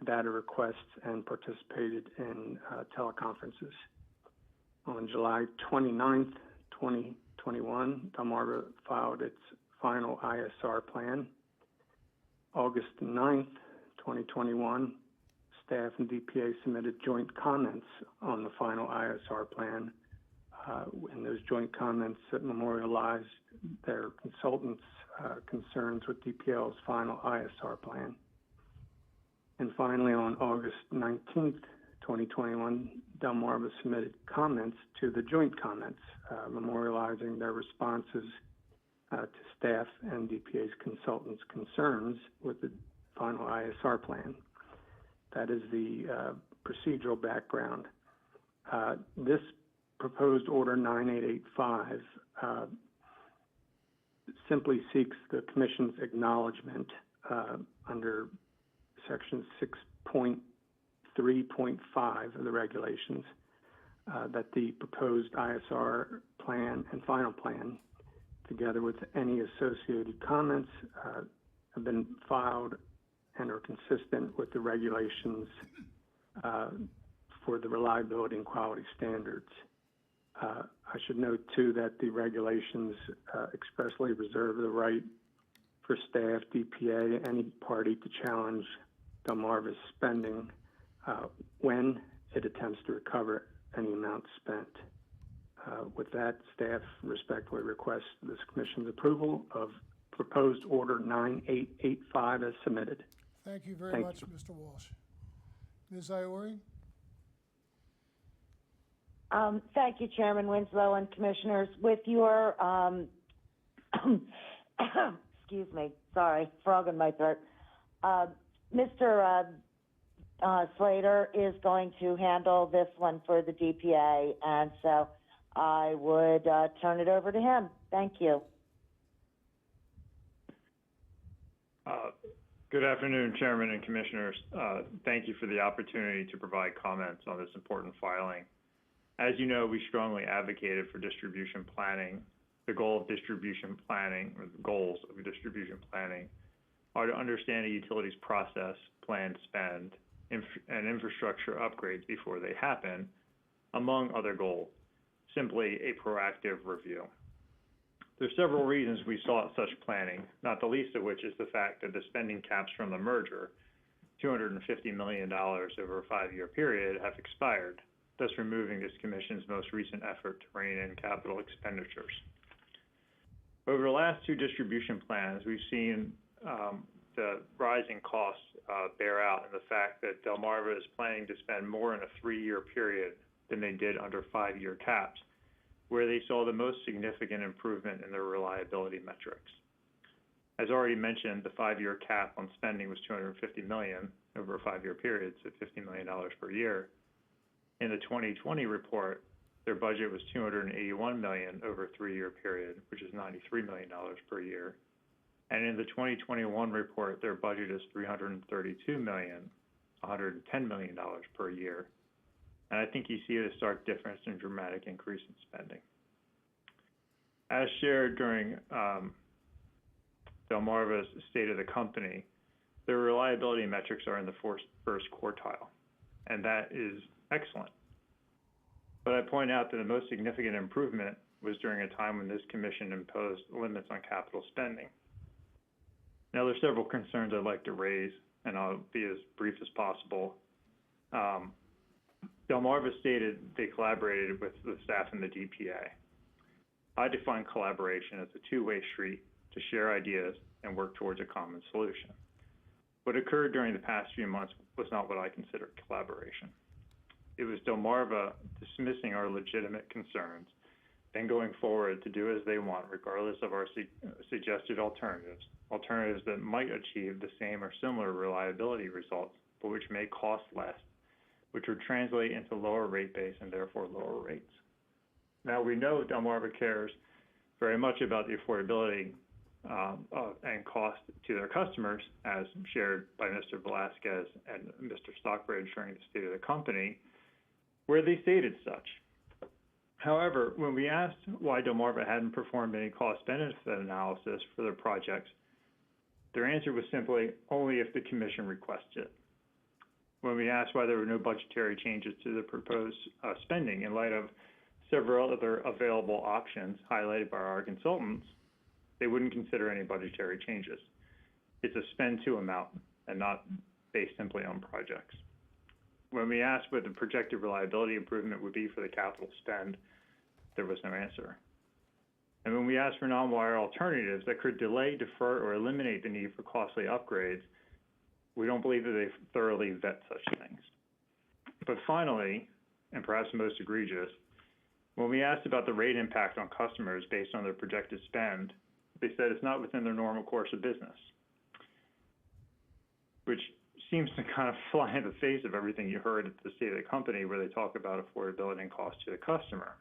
F: data requests and participated in teleconferences. On July 29th, 2021, Delmarva filed its final ISR plan. August 9th, 2021, staff and DPA submitted joint comments on the final ISR plan. And those joint comments that memorialized their consultants' concerns with DPL's final ISR plan. And finally, on August 19th, 2021, Delmarva submitted comments to the joint comments, memorializing their responses to staff and DPA's consultants' concerns with the final ISR plan. That is the procedural background. This proposed Order 9885 simply seeks the Commission's acknowledgement under Section 6.3.5 of the regulations that the proposed ISR plan and final plan, together with any associated comments, have been filed and are consistent with the regulations for the reliability and quality standards. I should note, too, that the regulations expressly reserve the right for staff, DPA, any party to challenge Delmarva's spending when it attempts to recover any amount spent. With that, staff respectfully requests this Commission's approval of proposed Order 9885 as submitted.
A: Thank you very much, Mr. Walsh. Ms. Iori?
J: Thank you, Chairman Winslow and Commissioners. With your, excuse me, sorry, frog in my throat. Mr. Slater is going to handle this one for the DPA, and so I would turn it over to him. Thank you.
M: Good afternoon, Chairman and Commissioners. Thank you for the opportunity to provide comments on this important filing. As you know, we strongly advocated for distribution planning. The goal of distribution planning, or the goals of distribution planning, are to understand a utility's process, plan, spend, and infrastructure upgrades before they happen, among other goals, simply a proactive review. There's several reasons we sought such planning, not the least of which is the fact that the spending caps from the merger, $250 million over a 5-year period, have expired, thus removing this Commission's most recent effort to rein in capital expenditures. Over the last 2 distribution plans, we've seen the rising costs bear out in the fact that Delmarva is planning to spend more in a 3-year period than they did under 5-year caps, where they saw the most significant improvement in their reliability metrics. As already mentioned, the 5-year cap on spending was $250 million over a 5-year period, so $50 million per year. In the 2020 report, their budget was $281 million over a 3-year period, which is $93 million per year. And in the 2021 report, their budget is $332 million, $110 million per year. And I think you see a stark difference in dramatic increase in spending. As shared during Delmarva's State of the Company, their reliability metrics are in the first quartile, and that is excellent. But I point out that the most significant improvement was during a time when this Commission imposed limits on capital spending. Now, there's several concerns I'd like to raise, and I'll be as brief as possible. Delmarva stated they collaborated with the staff and the DPA. I define collaboration as a two-way street to share ideas and work towards a common solution. What occurred during the past few months was not what I consider collaboration. It was Delmarva dismissing our legitimate concerns, then going forward to do as they want, regardless of our suggested alternatives that might achieve the same or similar reliability results, but which may cost less, which would translate into lower rate base and therefore lower rates. Now, we know Delmarva cares very much about the affordability and cost to their customers, as shared by Mr. Velasquez and Mr. Stockbridge during the State of the Company, where they stated such. However, when we asked why Delmarva hadn't performed any cost-benefit analysis for their projects, their answer was simply only if the Commission requested it. When we asked why there were no budgetary changes to the proposed spending in light of several other available options highlighted by our consultants, they wouldn't consider any budgetary changes. It's a spend-to amount and not based simply on projects. When we asked what the projected reliability improvement would be for the capital spend, there was no answer. And when we asked for non-wire alternatives that could delay, defer, or eliminate the need for costly upgrades, we don't believe that they thoroughly vet such things. But finally, and perhaps most egregious, when we asked about the rate impact on customers based on their projected spend, they said it's not within their normal course of business, which seems to kind of fly in the face of everything you heard at the State of the Company, where they talk about affordability and cost to the customer.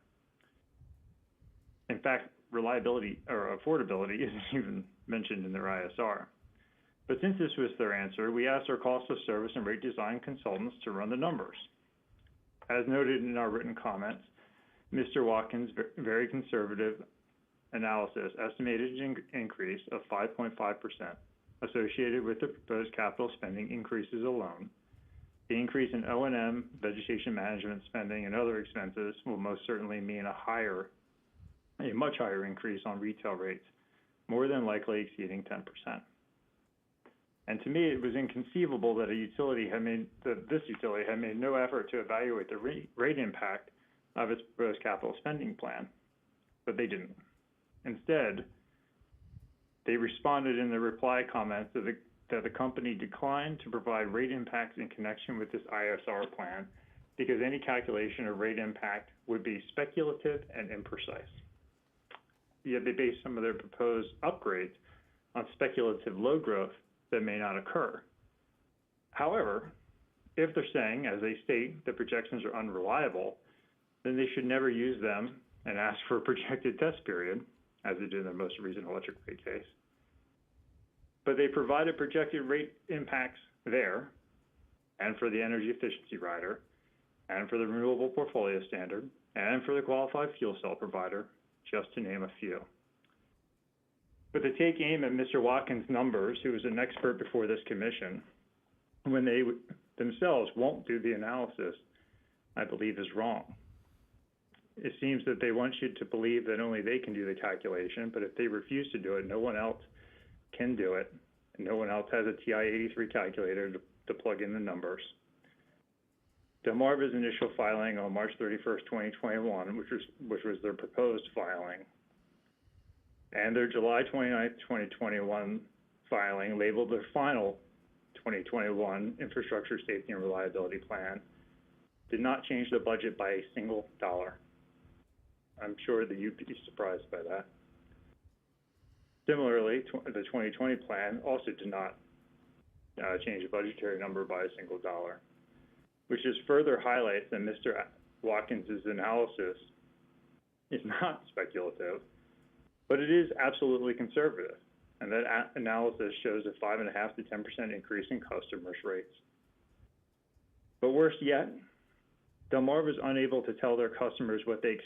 M: In fact, reliability or affordability isn't even mentioned in their ISR. But since this was their answer, we asked our cost of service and rate design consultants to run the numbers. As noted in our written comments, Mr. Watkins' very conservative analysis estimated an increase of 5.5% associated with the proposed capital spending increases alone. The increase in O&M, vegetation management spending, and other expenses will most certainly mean a much higher increase on retail rates, more than likely exceeding 10%. And to me, it was inconceivable that this utility had made no effort to evaluate the rate impact of its proposed capital spending plan, but they didn't. Instead, they responded in the reply comments that the company declined to provide rate impacts in connection with this ISR plan because any calculation of rate impact would be speculative and imprecise. Yet they based some of their proposed upgrades on speculative load growth that may not occur. However, if they're saying, as they state, that projections are unreliable, then they should never use them and ask for a projected test period, as they did in their most recent electric rate case. But they provided projected rate impacts there, and for the energy efficiency rider, and for the renewable portfolio standard, and for the qualified fuel cell provider, just to name a few. But to take aim at Mr. Watkins' numbers, who is an expert before this commission, when they themselves won't do the analysis, I believe is wrong. It seems that they want you to believe that only they can do the calculation, but if they refuse to do it, no one else can do it, and no one else has a TI-83 calculator to plug in the numbers. Delmarva's initial filing on March 31st, 2021, which was their proposed filing, and their July 29th, 2021 filing, labeled their final 2021 Infrastructure Safety and Reliability Plan, did not change the budget by a single dollar. I'm sure that you'd be surprised by that. Similarly, the 2020 plan also did not change the budgetary number by a single dollar, which just further highlights that Mr. Watkins' analysis is not speculative, but it is absolutely conservative, and that analysis shows a 5.5% to 10% increase in customers' rates. But worse yet, Delmarva is unable to tell their customers what they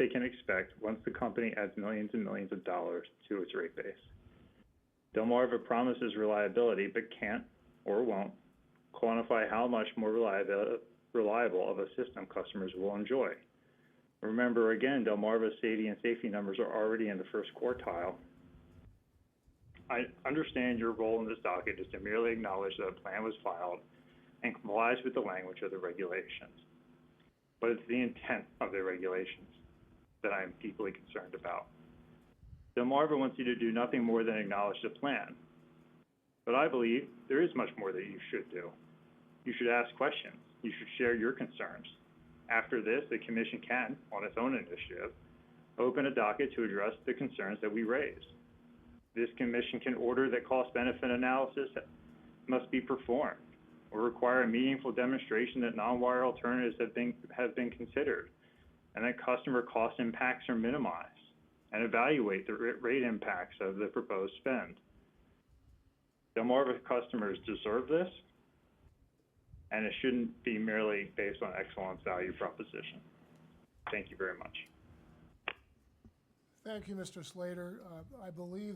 M: can expect once the company adds millions and millions of dollars to its rate base. Delmarva promises reliability, but can't or won't quantify how much more reliable of a system customers will enjoy. Remember, again, Delmarva's safety numbers are already in the first quartile. I understand your role in this docket is to merely acknowledge that a plan was filed and complies with the language of the regulations. But it's the intent of the regulations that I am deeply concerned about. Delmarva wants you to do nothing more than acknowledge the plan. But I believe there is much more that you should do. You should ask questions. You should share your concerns. After this, the Commission can, on its own initiative, open a docket to address the concerns that we raised. This Commission can order that cost-benefit analysis must be performed, or require a meaningful demonstration that non-wire alternatives have been considered, and that customer cost impacts are minimized. and evaluate the rate impacts of the proposed spend. Delmarva customers deserve this, and it shouldn't be merely based on excellence value proposition. Thank you very much.
A: Thank you, Mr. Slater. I believe,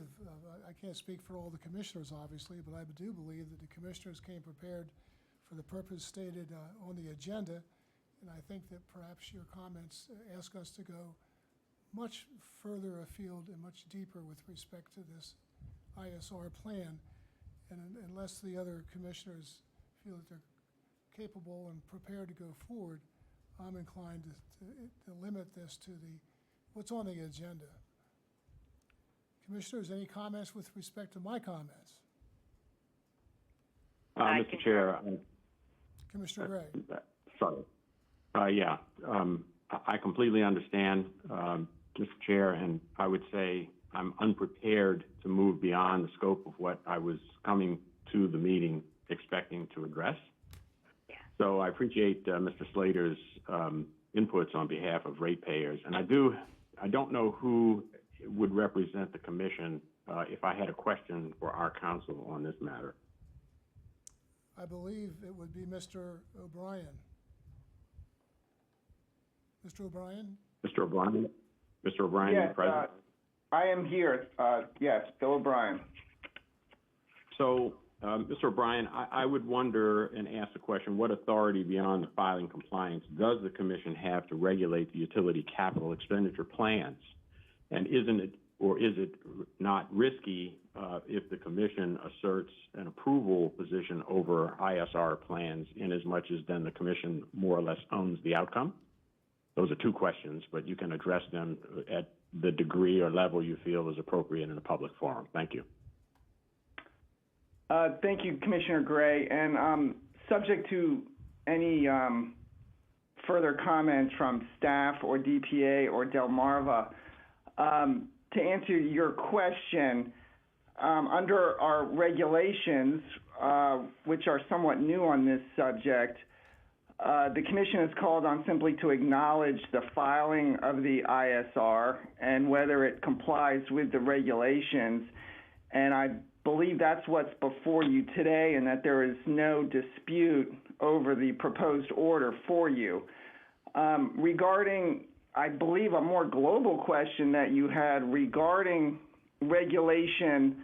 A: I can't speak for all the commissioners, obviously, but I do believe that the commissioners came prepared for the purpose stated on the agenda, and I think that perhaps your comments ask us to go much further afield and much deeper with respect to this ISR plan. And unless the other commissioners feel that they're capable and prepared to go forward, I'm inclined to limit this to what's on the agenda. Commissioners, any comments with respect to my comments?
E: Mr. Chair,
A: Commissioner Gray.
E: sorry. I completely understand, Mr. Chair, and I would say I'm unprepared to move beyond the scope of what I was coming to the meeting expecting to address.
C: Yeah.
E: So I appreciate Mr. Slater's inputs on behalf of ratepayers, and I don't know who would represent the commission if I had a question for our counsel on this matter.
A: I believe it would be Mr. O'Brien. Mr. O'Brien?
E: Mr. O'Brien? Mr. O'Brien,
G: Yes,
E: you present?
G: I am here. Yes, Bill O'Brien.
E: So, Mr. O'Brien, I would wonder and ask the question, what authority beyond the filing compliance does the commission have to regulate the utility capital expenditure plans? And isn't it, or is it not risky if the commission asserts an approval position over ISR plans in as much as then the commission more or less owns the outcome? Those are two questions, but you can address them at the degree or level you feel is appropriate in a public forum. Thank you.
G: Thank you, Commissioner Gray. And subject to any further comments from staff or DPA or Delmarva, to answer your question, under our regulations, which are somewhat new on this subject, the Commission is called on simply to acknowledge the filing of the ISR and whether it complies with the regulations. And I believe that's what's before you today, and that there is no dispute over the proposed order for you. Regarding, I believe, a more global question that you had regarding regulation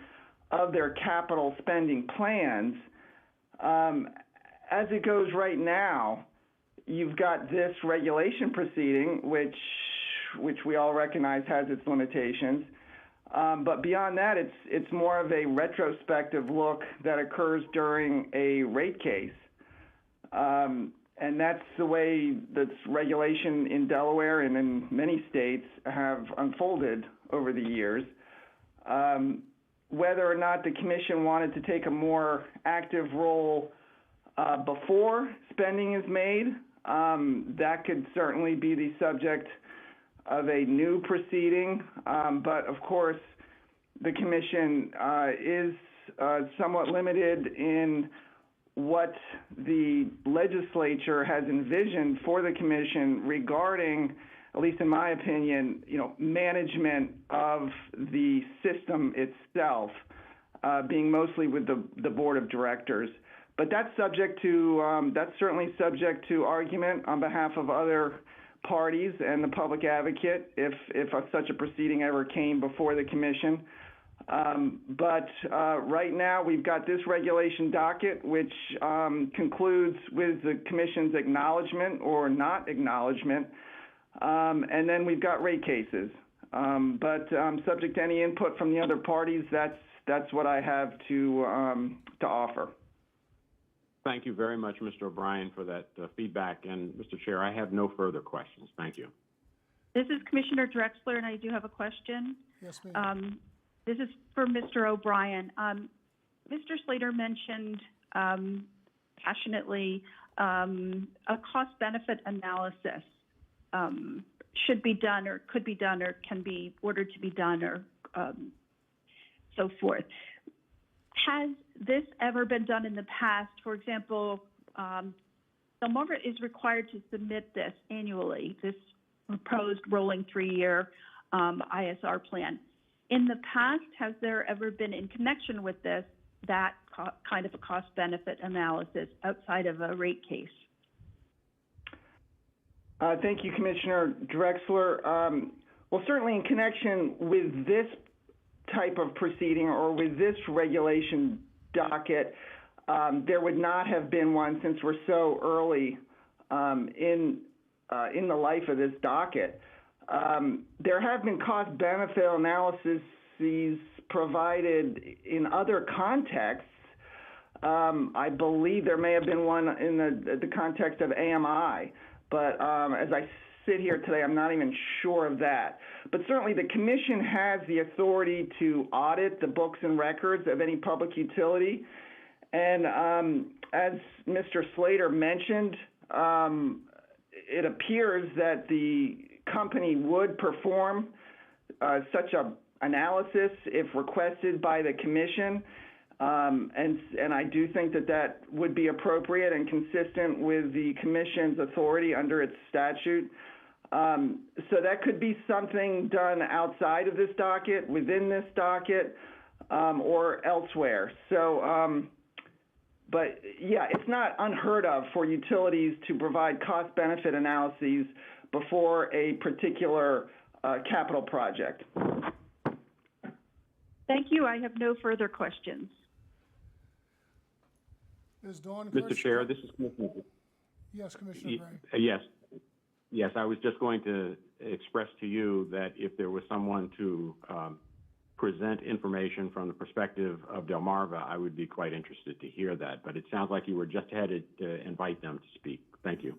G: of their capital spending plans, as it goes right now, you've got this regulation proceeding, which we all recognize has its limitations. But beyond that, it's more of a retrospective look that occurs during a rate case. And that's the way that regulation in Delaware and in many states have unfolded over the years. Whether or not the Commission wanted to take a more active role before spending is made, that could certainly be the subject of a new proceeding. But of course, the Commission is somewhat limited in what the legislature has envisioned for the Commission regarding, at least in my opinion, management of the system itself, being mostly with the Board of Directors. But that's certainly subject to argument on behalf of other parties and the public advocate if such a proceeding ever came before the Commission. But right now we've got this regulation docket, which concludes with the Commission's acknowledgement or not acknowledgement, and then we've got rate cases. But subject to any input from the other parties, that's what I have to offer.
E: Thank you very much, Mr. O'Brien, for that feedback. And Mr. Chair, I have no further questions. Thank you.
D: This is Commissioner Drexler, and I do have a question.
A: Yes, ma'am.
D: This is for Mr. O'Brien. Mr. Slater mentioned passionately a cost-benefit analysis should be done or could be done or can be ordered to be done or so forth. Has this ever been done in the past? For example, Delmarva is required to submit this annually, this proposed rolling 3-year ISR plan. In the past, has there ever been, in connection with this, that kind of a cost-benefit analysis outside of a rate case?
G: Thank you, Commissioner Drexler. Well, certainly in connection with this type of proceeding or with this regulation docket, there would not have been one since we're so early in the life of this docket. There have been cost-benefit analyses provided in other contexts. I believe there may have been one in the context of AMI, but as I sit here today, I'm not even sure of that. But certainly the Commission has the authority to audit the books and records of any public utility. And as Mr. Slater mentioned, it appears that the company would perform such an analysis if requested by the Commission. And I do think that that would be appropriate and consistent with the Commission's authority under its statute. So that could be something done outside of this docket, within this docket, or elsewhere. So, but yeah, it's not unheard of for utilities to provide cost-benefit analyses before a particular capital project.
D: Thank you. I have no further questions.
A: Is Dawn
E: Mr.
A: Kurtz-
E: Chair, this is Commissioner.
A: Yes, Commissioner Gray.
E: Yes, I was just going to express to you that if there was someone to present information from the perspective of Delmarva, I would be quite interested to hear that. But it sounds like you were just headed to invite them to speak. Thank you.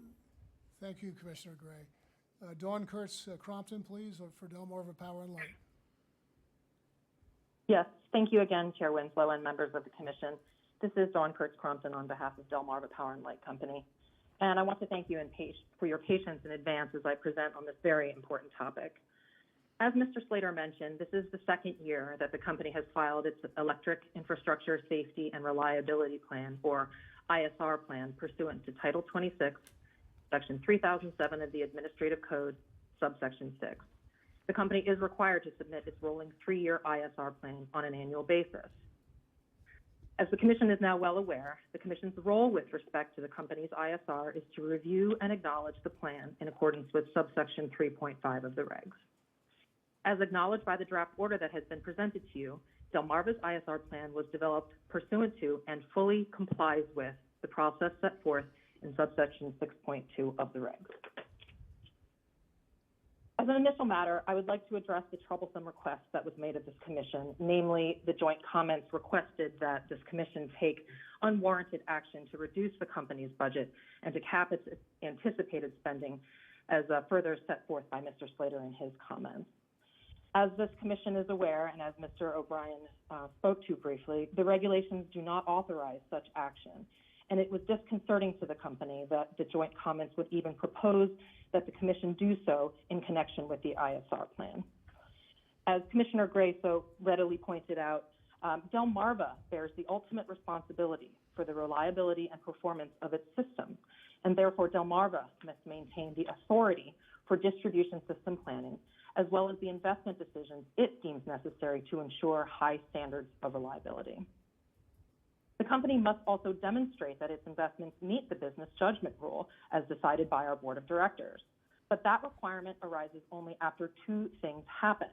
A: Thank you, Commissioner Gray. Dawn Kurtz Crompton, please, for Delmarva Power and Light.
L: Yes, thank you again, Chair Winslow and members of the Commission. This is Dawn Kurtz Crompton on behalf of Delmarva Power and Light Company. And I want to thank you for your patience in advance as I present on this very important topic. As Mr. Slater mentioned, this is the second year that the company has filed its Electric Infrastructure Safety and Reliability Plan, or ISR plan, pursuant to Title 26, Section 3007 of the Administrative Code, subsection 6. The company is required to submit its rolling 3-year ISR plan on an annual basis. As the Commission is now well aware, the Commission's role with respect to the company's ISR is to review and acknowledge the plan in accordance with subsection 3.5 of the regs. As acknowledged by the draft order that has been presented to you, Delmarva's ISR plan was developed pursuant to and fully complies with the process set forth in subsection 6.2 of the regs. As an initial matter, I would like to address the troublesome request that was made of this Commission, namely the joint comments requested that this Commission take unwarranted action to reduce the company's budget and to cap its anticipated spending, as further set forth by Mr. Slater in his comments. As this Commission is aware, and as Mr. O'Brien spoke to briefly, the regulations do not authorize such action. And it was disconcerting to the company that the joint comments would even propose that the Commission do so in connection with the ISR plan. As Commissioner Gray so readily pointed out, Delmarva bears the ultimate responsibility for the reliability and performance of its system, and therefore Delmarva must maintain the authority for distribution system planning, as well as the investment decisions it deems necessary to ensure high standards of reliability. The company must also demonstrate that its investments meet the business judgment rule as decided by our board of directors. But that requirement arises only after 2 things happen.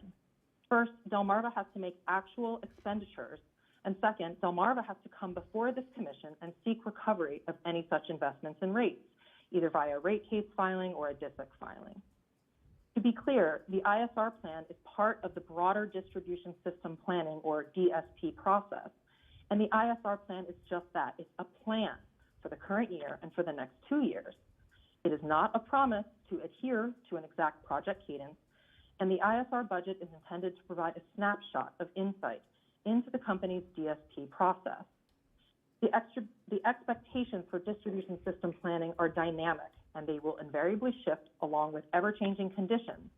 L: First, Delmarva has to make actual expenditures. And second, Delmarva has to come before this Commission and seek recovery of any such investments and rates, either via rate case filing or a DSIC filing. To be clear, the ISR plan is part of the broader distribution system planning, or DSP, process. And the ISR plan is just that. It's a plan for the current year and for the next 2 years. It is not a promise to adhere to an exact project cadence, and the ISR budget is intended to provide a snapshot of insight into the company's DSP process. The expectations for distribution system planning are dynamic, and they will invariably shift along with ever-changing conditions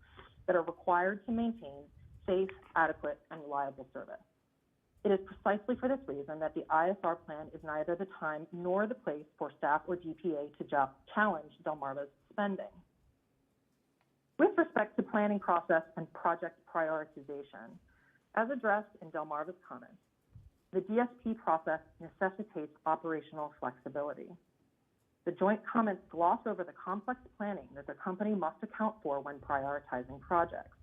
L: that are required to maintain safe, adequate, and reliable service. It is precisely for this reason that the ISR plan is neither the time nor the place for staff or DPA to challenge Delmarva's spending. With respect to planning process and project prioritization, as addressed in Delmarva's comments, the DSP process necessitates operational flexibility. The joint comments gloss over the complex planning that the company must account for when prioritizing projects.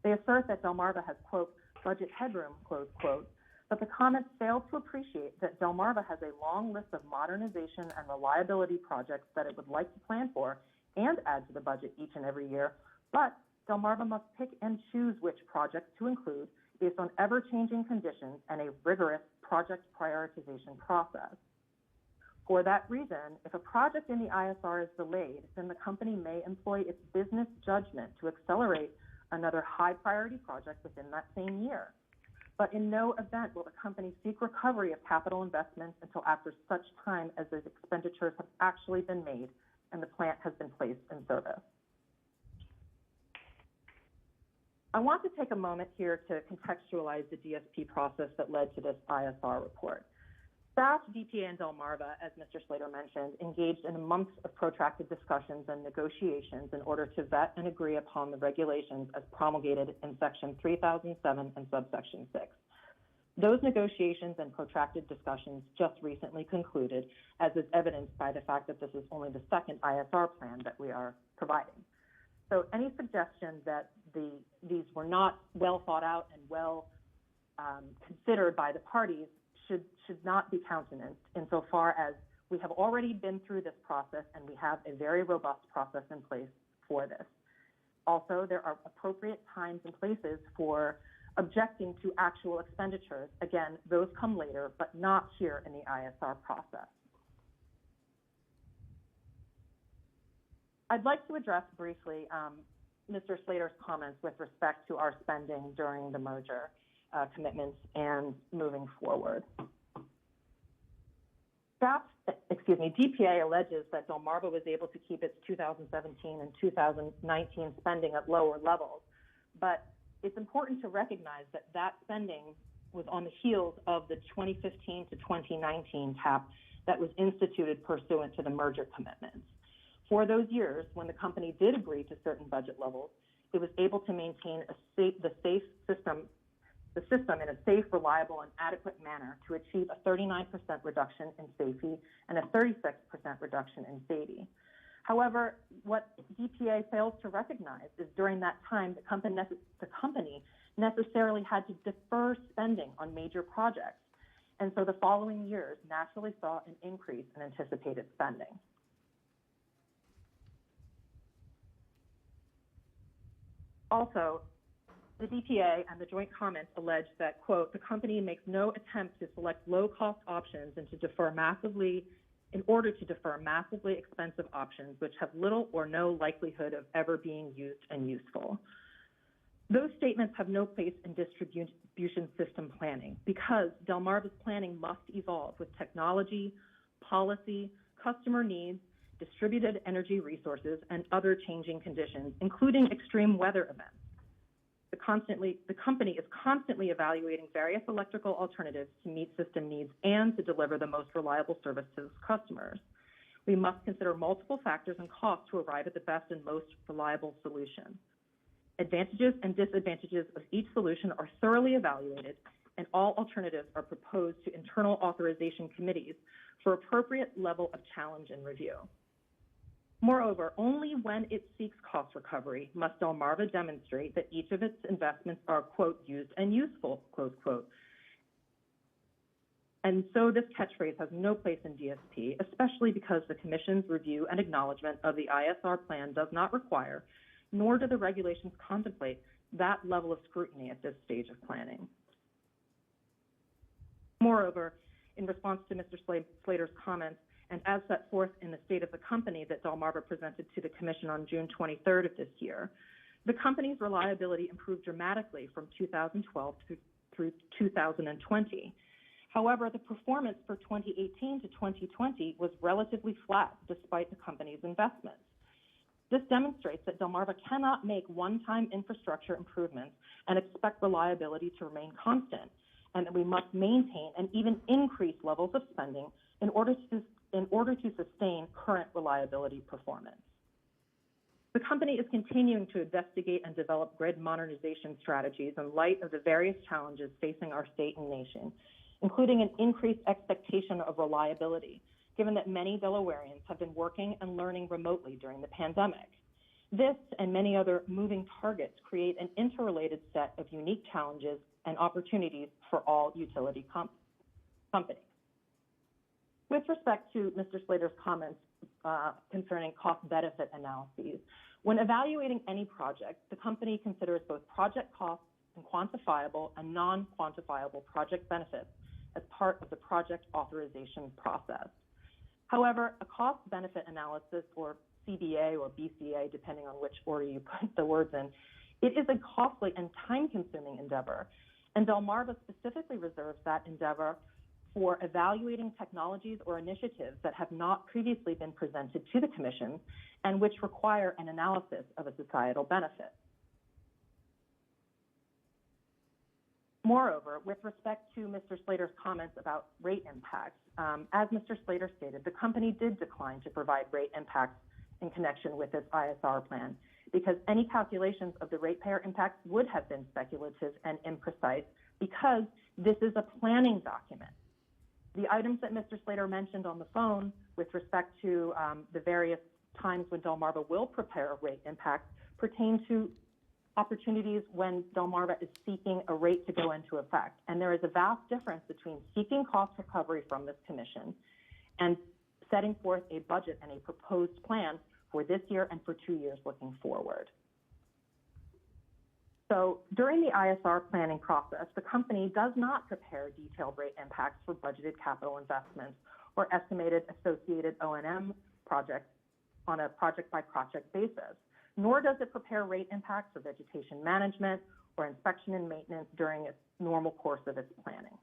L: They assert that Delmarva has, quote, budget headroom, close quote, but the comments fail to appreciate that Delmarva has a long list of modernization and reliability projects that it would like to plan for and add to the budget each and every year, but Delmarva must pick and choose which projects to include based on ever-changing conditions and a rigorous project prioritization process. For that reason, if a project in the ISR is delayed, then the company may employ its business judgment to accelerate another high-priority project within that same year. But in no event will the company seek recovery of capital investments until after such time as those expenditures have actually been made and the plant has been placed in service. I want to take a moment here to contextualize the DSP process that led to this ISR report. Staff, DPA, and Delmarva, as Mr. Slater mentioned, engaged in months of protracted discussions and negotiations in order to vet and agree upon the regulations as promulgated in Section 3007 and subsection 6. Those negotiations and protracted discussions just recently concluded, as is evidenced by the fact that this is only the second ISR plan that we are providing. So any suggestion that these were not well thought out and well considered by the parties should not be countenanced insofar as we have already been through this process and we have a very robust process in place for this. Also, there are appropriate times and places for objecting to actual expenditures. Again, those come later, but not here in the ISR process. I'd like to address briefly Mr. Slater's comments with respect to our spending during the merger commitments and moving forward. DPA alleges that Delmarva was able to keep its 2017 and 2019 spending at lower levels, but it's important to recognize that that spending was on the heels of the 2015 to 2019 cap that was instituted pursuant to the merger commitments. For those years, when the company did agree to certain budget levels, it was able to maintain the system in a safe, reliable, and adequate manner to achieve a 39% reduction in SAIFI and a 36% reduction in SAIDI. However, what DPA fails to recognize is during that time, the company necessarily had to defer spending on major projects, and so the following years naturally saw an increase in anticipated spending. Also, the DPA and the joint comments allege that, quote, the company makes no attempt to select low-cost options and in order to defer massively expensive options which have little or no likelihood of ever being used and useful. Those statements have no place in distribution system planning because Delmarva's planning must evolve with technology, policy, customer needs, distributed energy resources, and other changing conditions, including extreme weather events. The company is constantly evaluating various electrical alternatives to meet system needs and to deliver the most reliable service to its customers. We must consider multiple factors and costs to arrive at the best and most reliable solution. Advantages and disadvantages of each solution are thoroughly evaluated, and all alternatives are proposed to internal authorization committees for appropriate level of challenge and review. Moreover, only when it seeks cost recovery must Delmarva demonstrate that each of its investments are, quote, used and useful, close quote. And so this catchphrase has no place in DSP, especially because the Commission's review and acknowledgement of the ISR plan does not require, nor do the regulations contemplate, that level of scrutiny at this stage of planning. Moreover, in response to Mr. Slater's comments, and as set forth in the state of the company that Delmarva presented to the Commission on June 23rd of this year, the company's reliability improved dramatically from 2012 through 2020. However, the performance for 2018 to 2020 was relatively flat despite the company's investments. This demonstrates that Delmarva cannot make one-time infrastructure improvements and expect reliability to remain constant, and that we must maintain and even increase levels of spending in order to sustain current reliability performance. The company is continuing to investigate and develop grid modernization strategies in light of the various challenges facing our state and nation, including an increased expectation of reliability, given that many Delawareans have been working and learning remotely during the pandemic. This and many other moving targets create an interrelated set of unique challenges and opportunities for all utility companies. With respect to Mr. Slater's comments concerning cost-benefit analyses, when evaluating any project, the company considers both project costs and quantifiable and non-quantifiable project benefits as part of the project authorization process. However, a cost-benefit analysis, or CBA or BCA, depending on which order you put the words in, it is a costly and time-consuming endeavor, and Delmarva specifically reserves that endeavor for evaluating technologies or initiatives that have not previously been presented to the Commission and which require an analysis of a societal benefit. Moreover, with respect to Mr. Slater's comments about rate impacts, as Mr. Slater stated, the company did decline to provide rate impacts in connection with its ISR plan because any calculations of the ratepayer impacts would have been speculative and imprecise because this is a planning document. The items that Mr. Slater mentioned on the phone with respect to the various times when Delmarva will prepare rate impacts pertain to opportunities when Delmarva is seeking a rate to go into effect. And there is a vast difference between seeking cost recovery from this commission and setting forth a budget and a proposed plan for this year and for 2 years looking forward. So during the ISR planning process, the company does not prepare detailed rate impacts for budgeted capital investments or estimated associated O&M projects on a project-by-project basis, nor does it prepare rate impacts for vegetation management or inspection and maintenance during its normal course of its planning.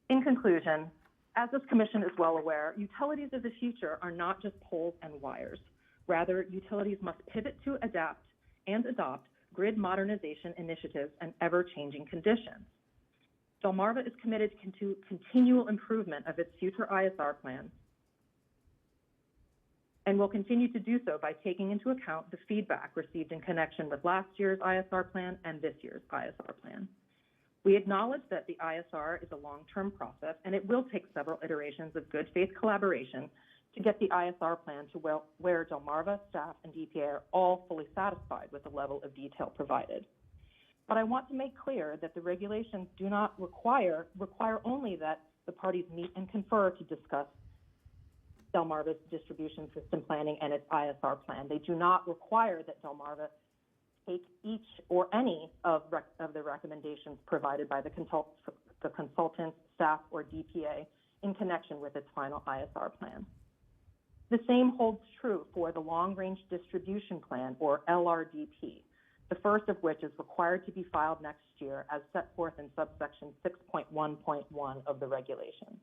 L: In conclusion, as this commission is well aware, utilities of the future are not just poles and wires. Rather, utilities must pivot to adapt and adopt grid modernization initiatives and ever-changing conditions. Delmarva is committed to continual improvement of its future ISR plan and will continue to do so by taking into account the feedback received in connection with last year's ISR plan and this year's ISR plan. We acknowledge that the ISR is a long-term process, and it will take several iterations of good faith collaboration to get the ISR plan to where Delmarva, staff, and DPA are all fully satisfied with the level of detail provided. But I want to make clear that the regulations do not require only that the parties meet and confer to discuss Delmarva's distribution system planning and its ISR plan. They do not require that Delmarva take each or any of the recommendations provided by the consultants, staff, or DPA in connection with its final ISR plan. The same holds true for the Long Range Distribution Plan, or LRDP, the first of which is required to be filed next year as set forth in subsection 6.1.1 of the regulation.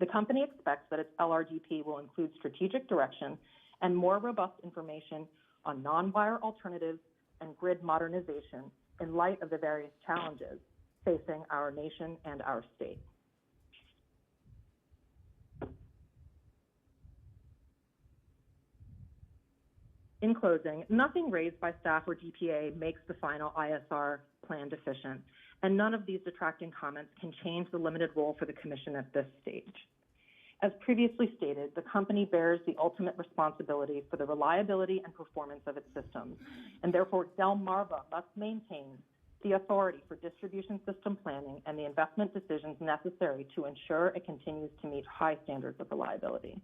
L: The company expects that its LRDP will include strategic direction and more robust information on non-wire alternatives and grid modernization in light of the various challenges facing our nation and our state. In closing, nothing raised by staff or DPA makes the final ISR plan deficient, and none of these detracting comments can change the limited role for the Commission at this stage. As previously stated, the company bears the ultimate responsibility for the reliability and performance of its systems, and therefore Delmarva must maintain the authority for distribution system planning and the investment decisions necessary to ensure it continues to meet high standards of reliability.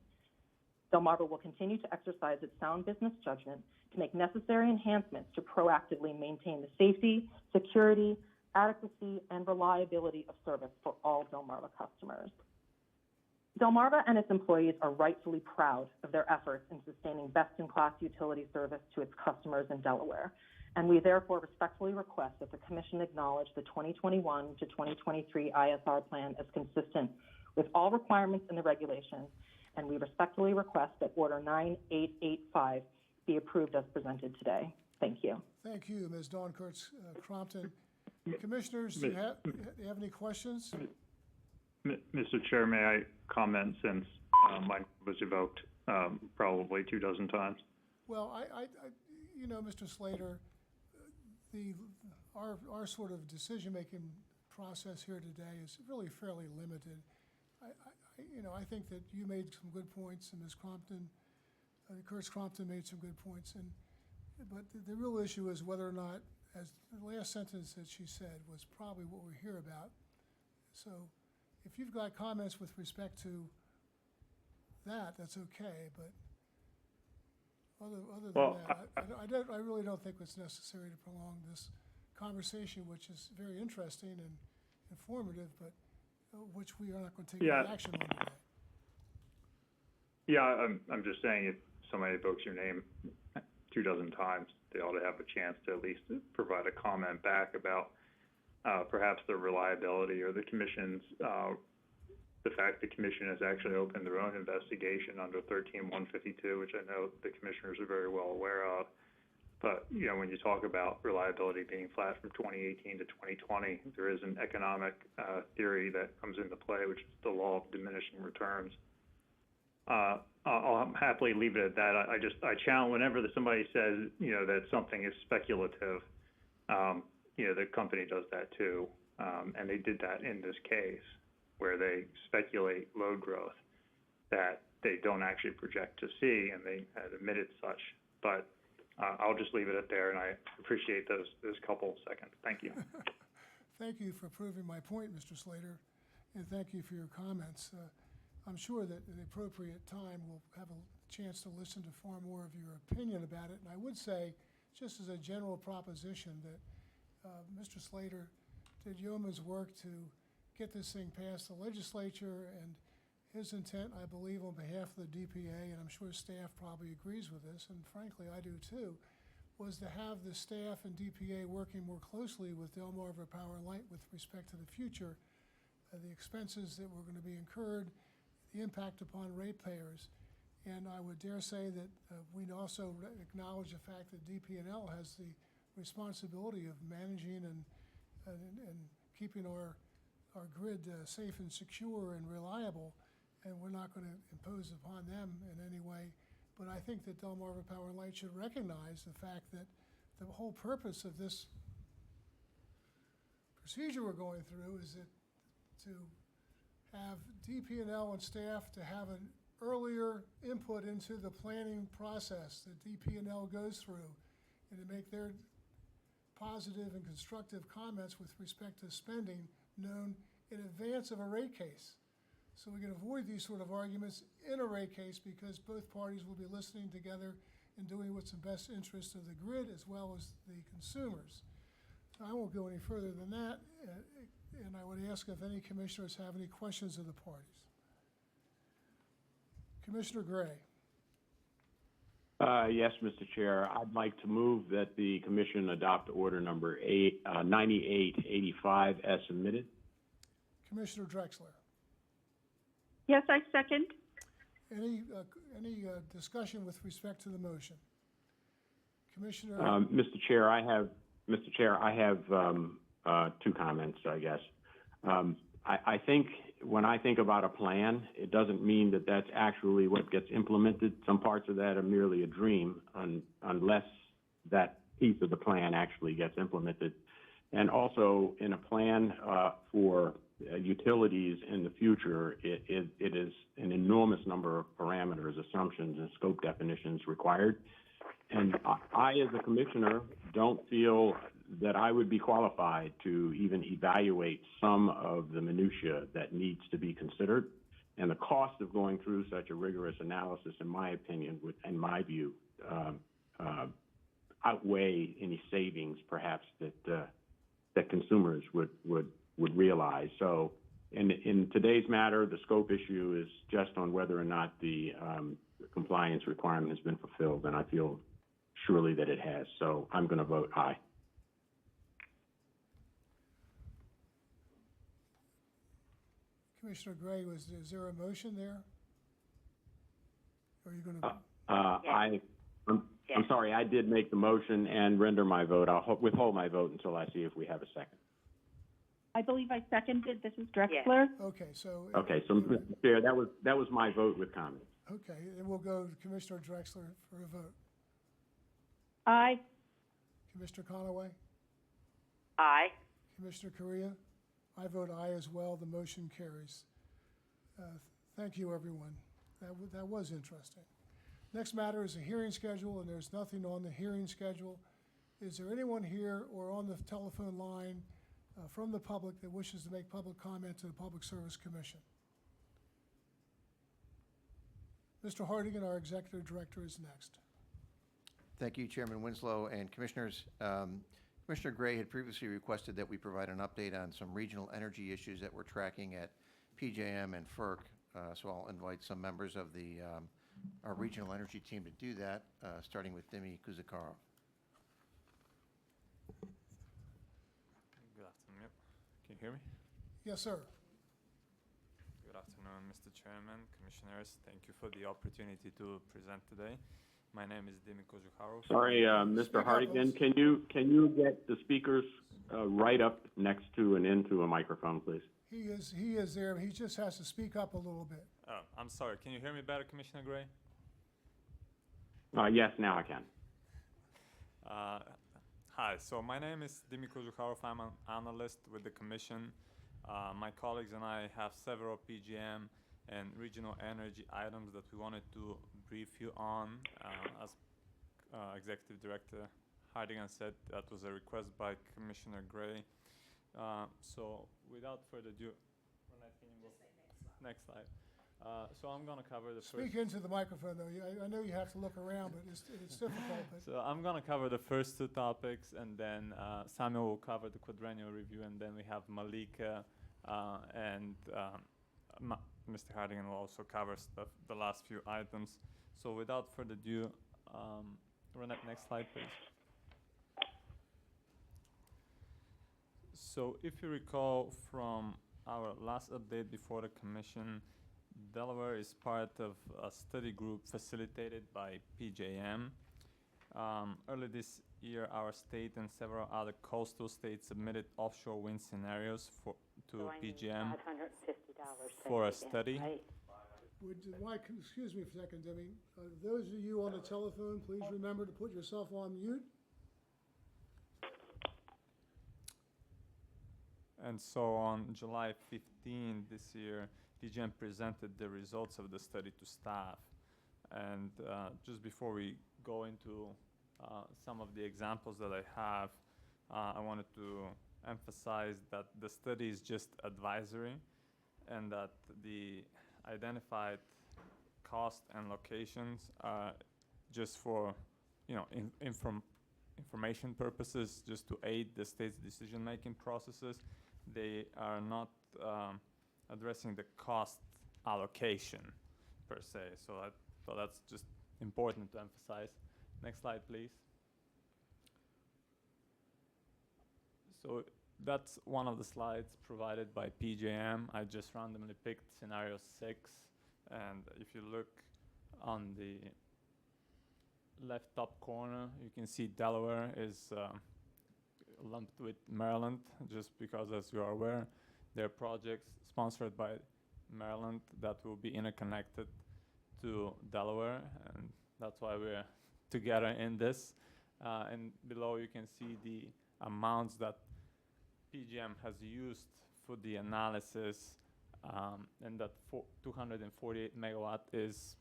L: Delmarva will continue to exercise its sound business judgment to make necessary enhancements to proactively maintain the safety, security, adequacy, and reliability of service for all Delmarva customers. Delmarva and its employees are rightfully proud of their efforts in sustaining best-in-class utility service to its customers in Delaware, and we therefore respectfully request that the Commission acknowledge the 2021 to 2023 ISR plan as consistent with all requirements in the regulations, and we respectfully request that Order 9885 be approved as presented today. Thank you.
A: Thank you, Ms. Dawn Kurtz-Crompton. Commissioners, do you have any questions?
M: Mr. Chair, may I comment since mine was evoked probably 24 times.
A: Well, you know, Mr. Slater, our sort of decision-making process here today is really fairly limited. I think that you made some good points, and Ms. Crompton, Kurtz Crompton made some good points, but the real issue is whether or not, as the last sentence that she said was probably what we're here about. So if you've got comments with respect to that, that's okay, but other than that, I really don't think it's necessary to prolong this conversation, which is very interesting and informative, but which we are not going to take any action on today.
M: Yeah, I'm just saying if somebody evokes your name 24 times, they ought to have a chance to at least provide a comment back about perhaps the reliability or the commission's, the fact the commission has actually opened their own investigation under 13152, which I know the commissioners are very well aware of. But, when you talk about reliability being flat from 2018 to 2020, there is an economic theory that comes into play, which is the law of diminishing returns. I'll happily leave it at that. I challenge whenever somebody says, that something is speculative, the company does that too. And they did that in this case, where they speculate load growth that they don't actually project to see, and they had admitted such. But I'll just leave it at there, and I appreciate those couple seconds. Thank you.
A: Thank you for proving my point, Mr. Slater, and thank you for your comments. I'm sure that at the appropriate time we'll have a chance to listen to far more of your opinion about it. And I would say, just as a general proposition, that Mr. Slater did yeoman's work to get this thing past the legislature, and his intent, I believe, on behalf of the DPA, and I'm sure staff probably agrees with this, and frankly I do too, was to have the staff and DPA working more closely with Delmarva Power and Light with respect to the future, the expenses that were going to be incurred, the impact upon ratepayers. And I would dare say that we'd also acknowledge the fact that DP&L has the responsibility of managing and keeping our grid safe and secure and reliable, and we're not going to impose upon them in any way. But I think that Delmarva Power and Light should recognize the fact that the whole purpose of this procedure we're going through is that to have DP&L and staff to have an earlier input into the planning process that DP&L goes through, and to make their positive and constructive comments with respect to spending known in advance of a rate case. So we can avoid these sort of arguments in a rate case, because both parties will be listening together and doing what's in best interest of the grid as well as the consumers. So I won't go any further than that, and I would ask if any commissioners have any questions of the parties. Commissioner Gray.
E: Yes, Mr. Chair. I'd like to move that the commission adopt order number 9885 as submitted.
A: Commissioner Drexler.
D: Yes, I second.
A: Any discussion with respect to the motion? Commissioner.
E: Mr. Chair, I have two comments, I guess. I think when I think about a plan, it doesn't mean that that's actually what gets implemented. Some parts of that are merely a dream unless that piece of the plan actually gets implemented. And also in a plan for utilities in the future, it is an enormous number of parameters, assumptions, and scope definitions required. And I, as a commissioner, don't feel that I would be qualified to even evaluate some of the minutia that needs to be considered. And the cost of going through such a rigorous analysis, in my opinion, would, in my view, outweigh any savings, perhaps, that consumers would realize. So, in today's matter, the scope issue is just on whether or not the compliance requirement has been fulfilled, and I feel surely that it has. So, I'm going to vote aye.
A: Commissioner Gray, is there a motion there? Or are you going to?
E: I'm sorry, I did make the motion and render my vote. I'll withhold my vote until I see if we have a second.
D: I believe I seconded. This is Drexler.
A: Okay, so.
E: Okay, so, Mr. Chair, that was my vote with comment.
A: Okay, and we'll go to Commissioner Drexler for a vote.
D: Aye.
A: Commissioner Conaway?
C: Aye.
A: Commissioner Correa? I vote aye as well. The motion carries. Thank you, everyone. That was interesting. Next matter is a hearing schedule, and there's nothing on the hearing schedule. Is there anyone here or on the telephone line from the public that wishes to make public comment to the Public Service Commission? Mr. Hardigan, our Executive Director, is next.
B: Thank you, Chairman Winslow and Commissioners. Commissioner Gray had previously requested that we provide an update on some regional energy issues that we're tracking at PJM and FERC. So I'll invite some members of our regional energy team to do that, starting with Dimi Kuzikaro.
N: Good afternoon. Yep. Can you hear me?
A: Yes, sir.
N: Good afternoon, Mr. Chairman, Commissioners. Thank you for the opportunity to present today. My name is Dimi Kojuharu.
E: Sorry, Mr. Hardigan, can you get the speakers right up next to and into a microphone, please?
A: He is there, but he just has to speak up a little bit.
N: Oh, I'm sorry. Can you hear me better, Commissioner Gray?
E: Yes, now I can.
N: Hi, so my name is Dimi Kojuharu. I'm an analyst with the Commission. My colleagues and I have several PJM and regional energy items that we wanted to brief you on. As Executive Director Hardigan said, that was a request by Commissioner Gray. So without further ado, next slide. So I'm going to cover the
A: Speak into the microphone, though. I know you have to look around, but it's difficult. But
N: so I'm going to cover the first two topics, and then Samuel will cover the quadrennial review, and then we have Malika and Mr. Hardigan will also cover the last few items. So without further ado, run up next slide, please. So if you recall from our last update before the Commission, Delaware is part of a study group facilitated by PJM. Early this year, our state and several other coastal states submitted offshore wind scenarios to PJM for a study.
A: Mike, excuse me for a second, Demi. Those of you on the telephone, please remember to put yourself on mute.
N: And so on July 15 this year, PJM presented the results of the study to staff. And just before we go into some of the examples that I have, I wanted to emphasize that the study is just advisory, and that the identified cost and locations are just for, information purposes, just to aid the state's decision-making processes. They are not addressing the cost allocation per se. So that's just important to emphasize. Next slide, please. So that's one of the slides provided by PJM. I just randomly picked scenario 6. And if you look on the left top corner, you can see Delaware is lumped with Maryland, just because, as you are aware, there are projects sponsored by Maryland that will be interconnected to Delaware, and that's why we're together in this. And below you can see the amounts that PJM has used for the analysis, and that 248 megawatt is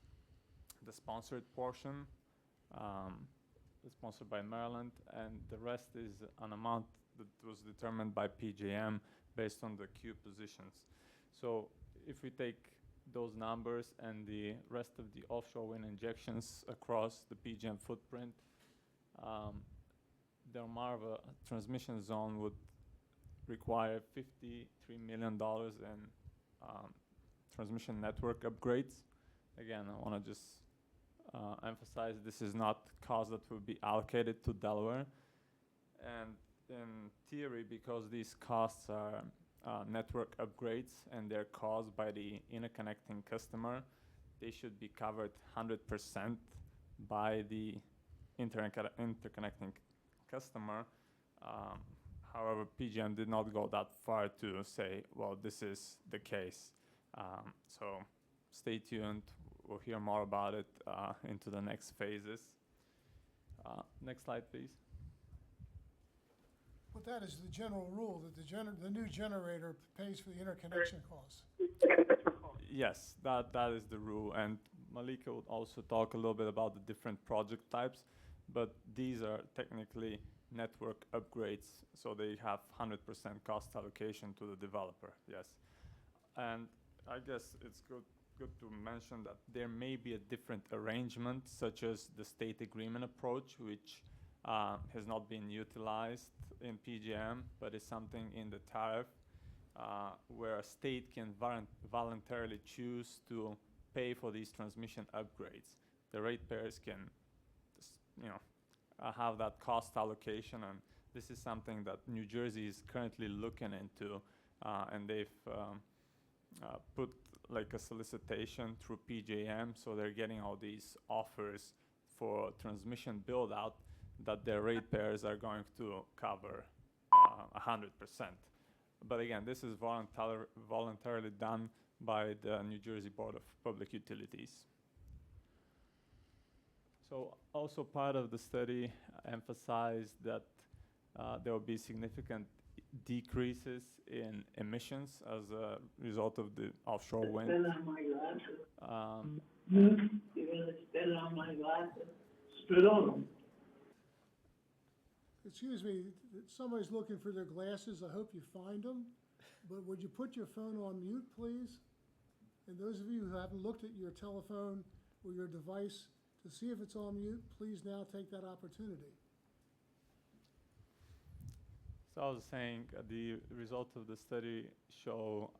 N: the sponsored portion, sponsored by Maryland, and the rest is an amount that was determined by PJM based on the queue positions. So if we take those numbers and the rest of the offshore wind injections across the PJM footprint, Delmarva transmission zone would require $53 million in transmission network upgrades. Again, I want to just emphasize this is not cost that will be allocated to Delaware. And in theory, because these costs are network upgrades and they're caused by the interconnecting customer, they should be covered 100% by the interconnecting customer. However, PGM did not go that far to say, well, this is the case. So stay tuned. We'll hear more about it into the next phases. Next slide, please.
A: But that is the general rule, that the new generator pays for the interconnection costs.
N: Yes, that is the rule. And Malika would also talk a little bit about the different project types, but these are technically network upgrades, so they have 100% cost allocation to the developer, yes. And I guess it's good to mention that there may be a different arrangement, such as the state agreement approach, which has not been utilized in PJM, but is something in the tariff, where a state can voluntarily choose to pay for these transmission upgrades. The ratepayers can, have that cost allocation, and this is something that New Jersey is currently looking into, and they've put like a solicitation through PJM, so they're getting all these offers for transmission build out that their ratepayers are going to cover 100%. But again, this is voluntarily done by the New Jersey Board of Public Utilities. So also part of the study emphasized that there will be significant decreases in emissions as a result of the offshore wind.
O: You're gonna spit on my glasses. Spit on them.
A: Excuse me, somebody's looking for their glasses. I hope you find them. But would you put your phone on mute, please? And those of you who haven't looked at your telephone or your device to see if it's on mute, please now take that opportunity.
N: So I was saying the results of the study show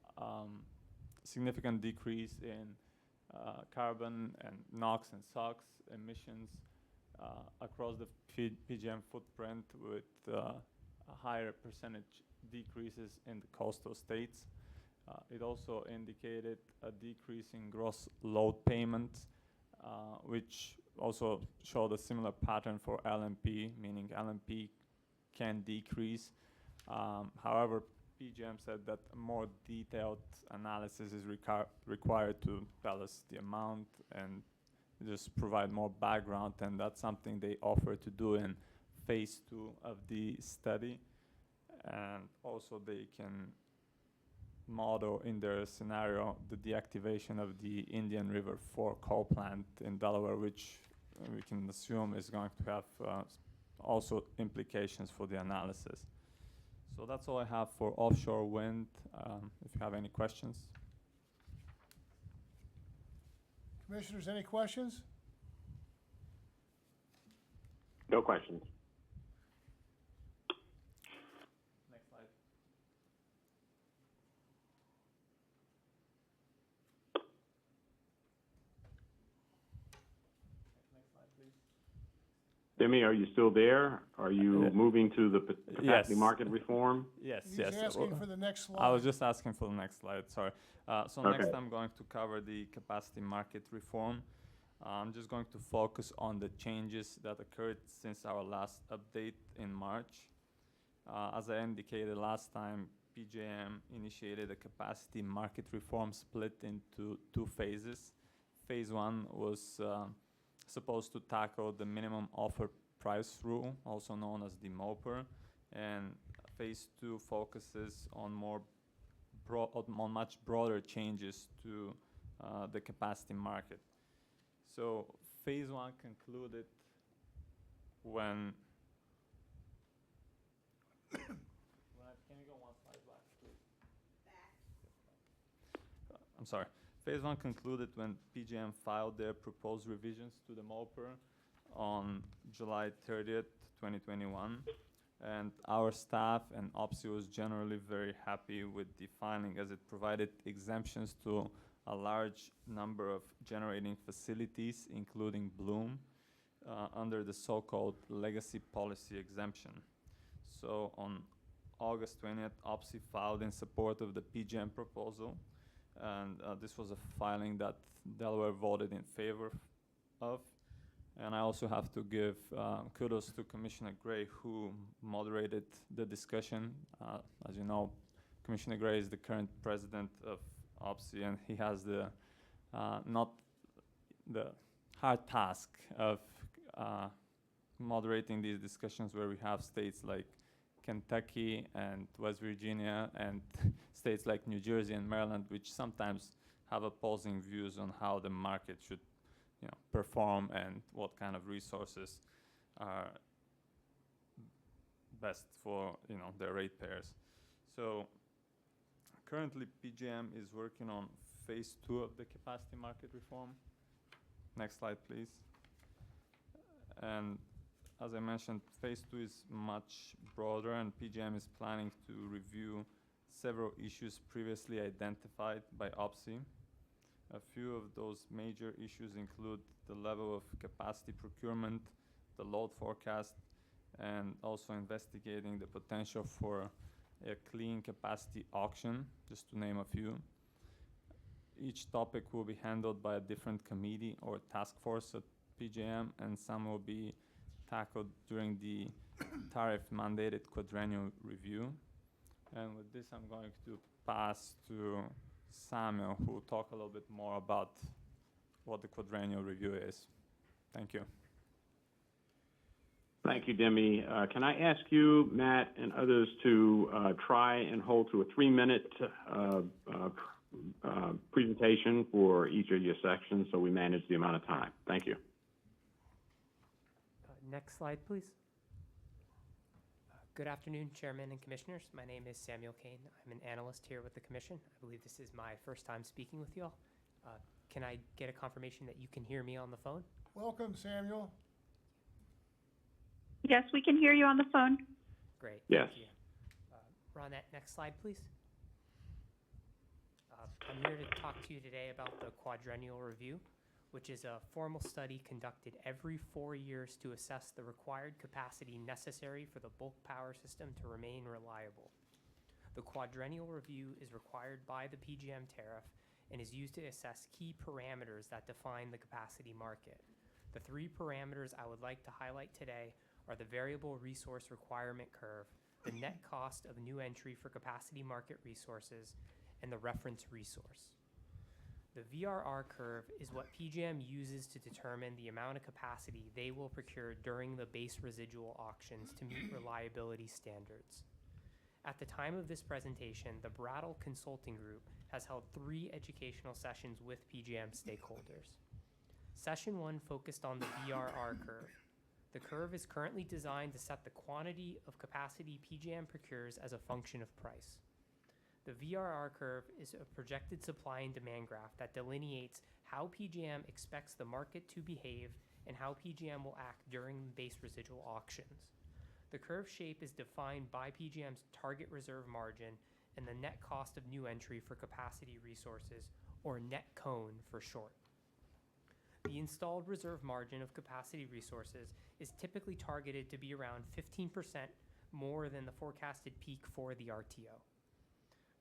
N: significant decrease in carbon and NOx and SOx emissions across the PJM footprint, with a higher percentage decreases in the coastal states. It also indicated a decrease in gross load payments, which also showed a similar pattern for LMP, meaning LMP can decrease. However, PJM said that a more detailed analysis is required to tell us the amount and just provide more background, and that's something they offer to do in phase 2 of the study. And also they can model in their scenario the deactivation of the Indian River 4 coal plant in Delaware, which we can assume is going to have also implications for the analysis. So that's all I have for offshore wind. If you have any questions.
A: Commissioners, any questions?
E: No questions.
N: Next slide. Next slide, please.
E: Demi, are you still there? Are you moving to the capacity
N: Yes.
E: market reform?
N: Yes,
A: He's
N: yes.
A: asking for the next slide.
N: I was just asking for the next slide, sorry. So
E: Okay.
N: next I'm going to cover the capacity market reform. I'm just going to focus on the changes that occurred since our last update in March. As I indicated last time, PJM initiated a capacity market reform split into 2 phases. Phase 1 was supposed to tackle the minimum offer price rule, also known as the MOPR, and phase 2 focuses on on much broader changes to the capacity market. So phase 1 concluded when can you go one slide back, please? I'm sorry. Phase 1 concluded when PJM filed their proposed revisions to the MOPR on July 30th, 2021. And our staff and OPSI was generally very happy with the filing, as it provided exemptions to a large number of generating facilities, including Bloom, under the so-called legacy policy exemption. So on August 20th, OPSI filed in support of the PJM proposal, and this was a filing that Delaware voted in favor of. And I also have to give kudos to Commissioner Gray, who moderated the discussion. As you know, Commissioner Gray is the current president of OPSI, and he has the not the hard task of moderating these discussions where we have states like Kentucky and West Virginia and states like New Jersey and Maryland, which sometimes have opposing views on how the market should, perform and what kind of resources are best for, their ratepayers. So currently PJM is working on phase 2 of the capacity market reform. Next slide, please. And as I mentioned, phase 2 is much broader, and PJM is planning to review several issues previously identified by OPSI. A few of those major issues include the level of capacity procurement, the load forecast, and also investigating the potential for a clean capacity auction, just to name a few. Each topic will be handled by a different committee or task force at PJM, and some will be tackled during the tariff-mandated quadrennial review. And with this, I'm going to pass to Samuel, who will talk a little bit more about what the quadrennial review is. Thank you.
E: Thank you, Demi. Can I ask you, Matt, and others to try and hold to a 3-minute presentation for each of your sections so we manage the amount of time? Thank you.
P: Next slide, please. Good afternoon, Chairman and Commissioners. My name is Samuel Kane. I'm an analyst here with the Commission. I believe this is my first time speaking with you all. Can I get a confirmation that you can hear me on the phone?
A: Welcome, Samuel.
D: Yes, we can hear you on the phone.
P: Great.
E: Yes.
P: Thank you. Ronette, next slide, please. I'm here to talk to you today about the quadrennial review, which is a formal study conducted every 4 years to assess the required capacity necessary for the bulk power system to remain reliable. The quadrennial review is required by the PJM tariff and is used to assess key parameters that define the capacity market. The 3 parameters I would like to highlight today are the variable resource requirement curve, the net cost of new entry for capacity market resources, and the reference resource. The VRR curve is what PJM uses to determine the amount of capacity they will procure during the base residual auctions to meet reliability standards. At the time of this presentation, the Brattle Consulting Group has held 3 educational sessions with PJM stakeholders. Session 1 focused on the VRR curve. The curve is currently designed to set the quantity of capacity PJM procures as a function of price. The VRR curve is a projected supply and demand graph that delineates how PJM expects the market to behave and how PJM will act during base residual auctions. The curve shape is defined by PJM's target reserve margin and the net cost of new entry for capacity resources, or net CONE for short. The installed reserve margin of capacity resources is typically targeted to be around 15% more than the forecasted peak for the RTO.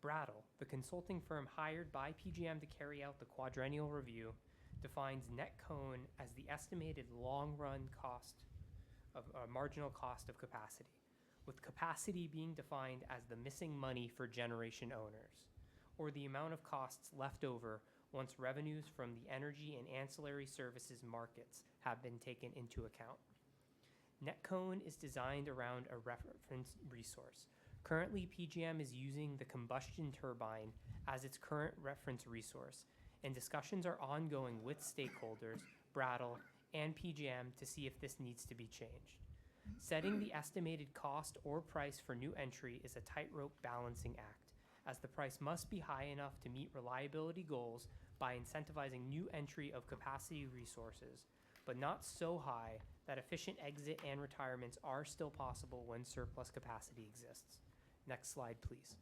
P: Brattle, the consulting firm hired by PJM to carry out the quadrennial review, defines net CONE as the estimated long-run cost of marginal cost of capacity, with capacity being defined as the missing money for generation owners, or the amount of costs left over once revenues from the energy and ancillary services markets have been taken into account. Net CONE is designed around a reference resource. Currently, PJM is using the combustion turbine as its current reference resource, and discussions are ongoing with stakeholders, Brattle, and PJM to see if this needs to be changed. Setting the estimated cost or price for new entry is a tightrope balancing act, as the price must be high enough to meet reliability goals by incentivizing new entry of capacity resources, but not so high that efficient exit and retirements are still possible when surplus capacity exists. Next slide, please.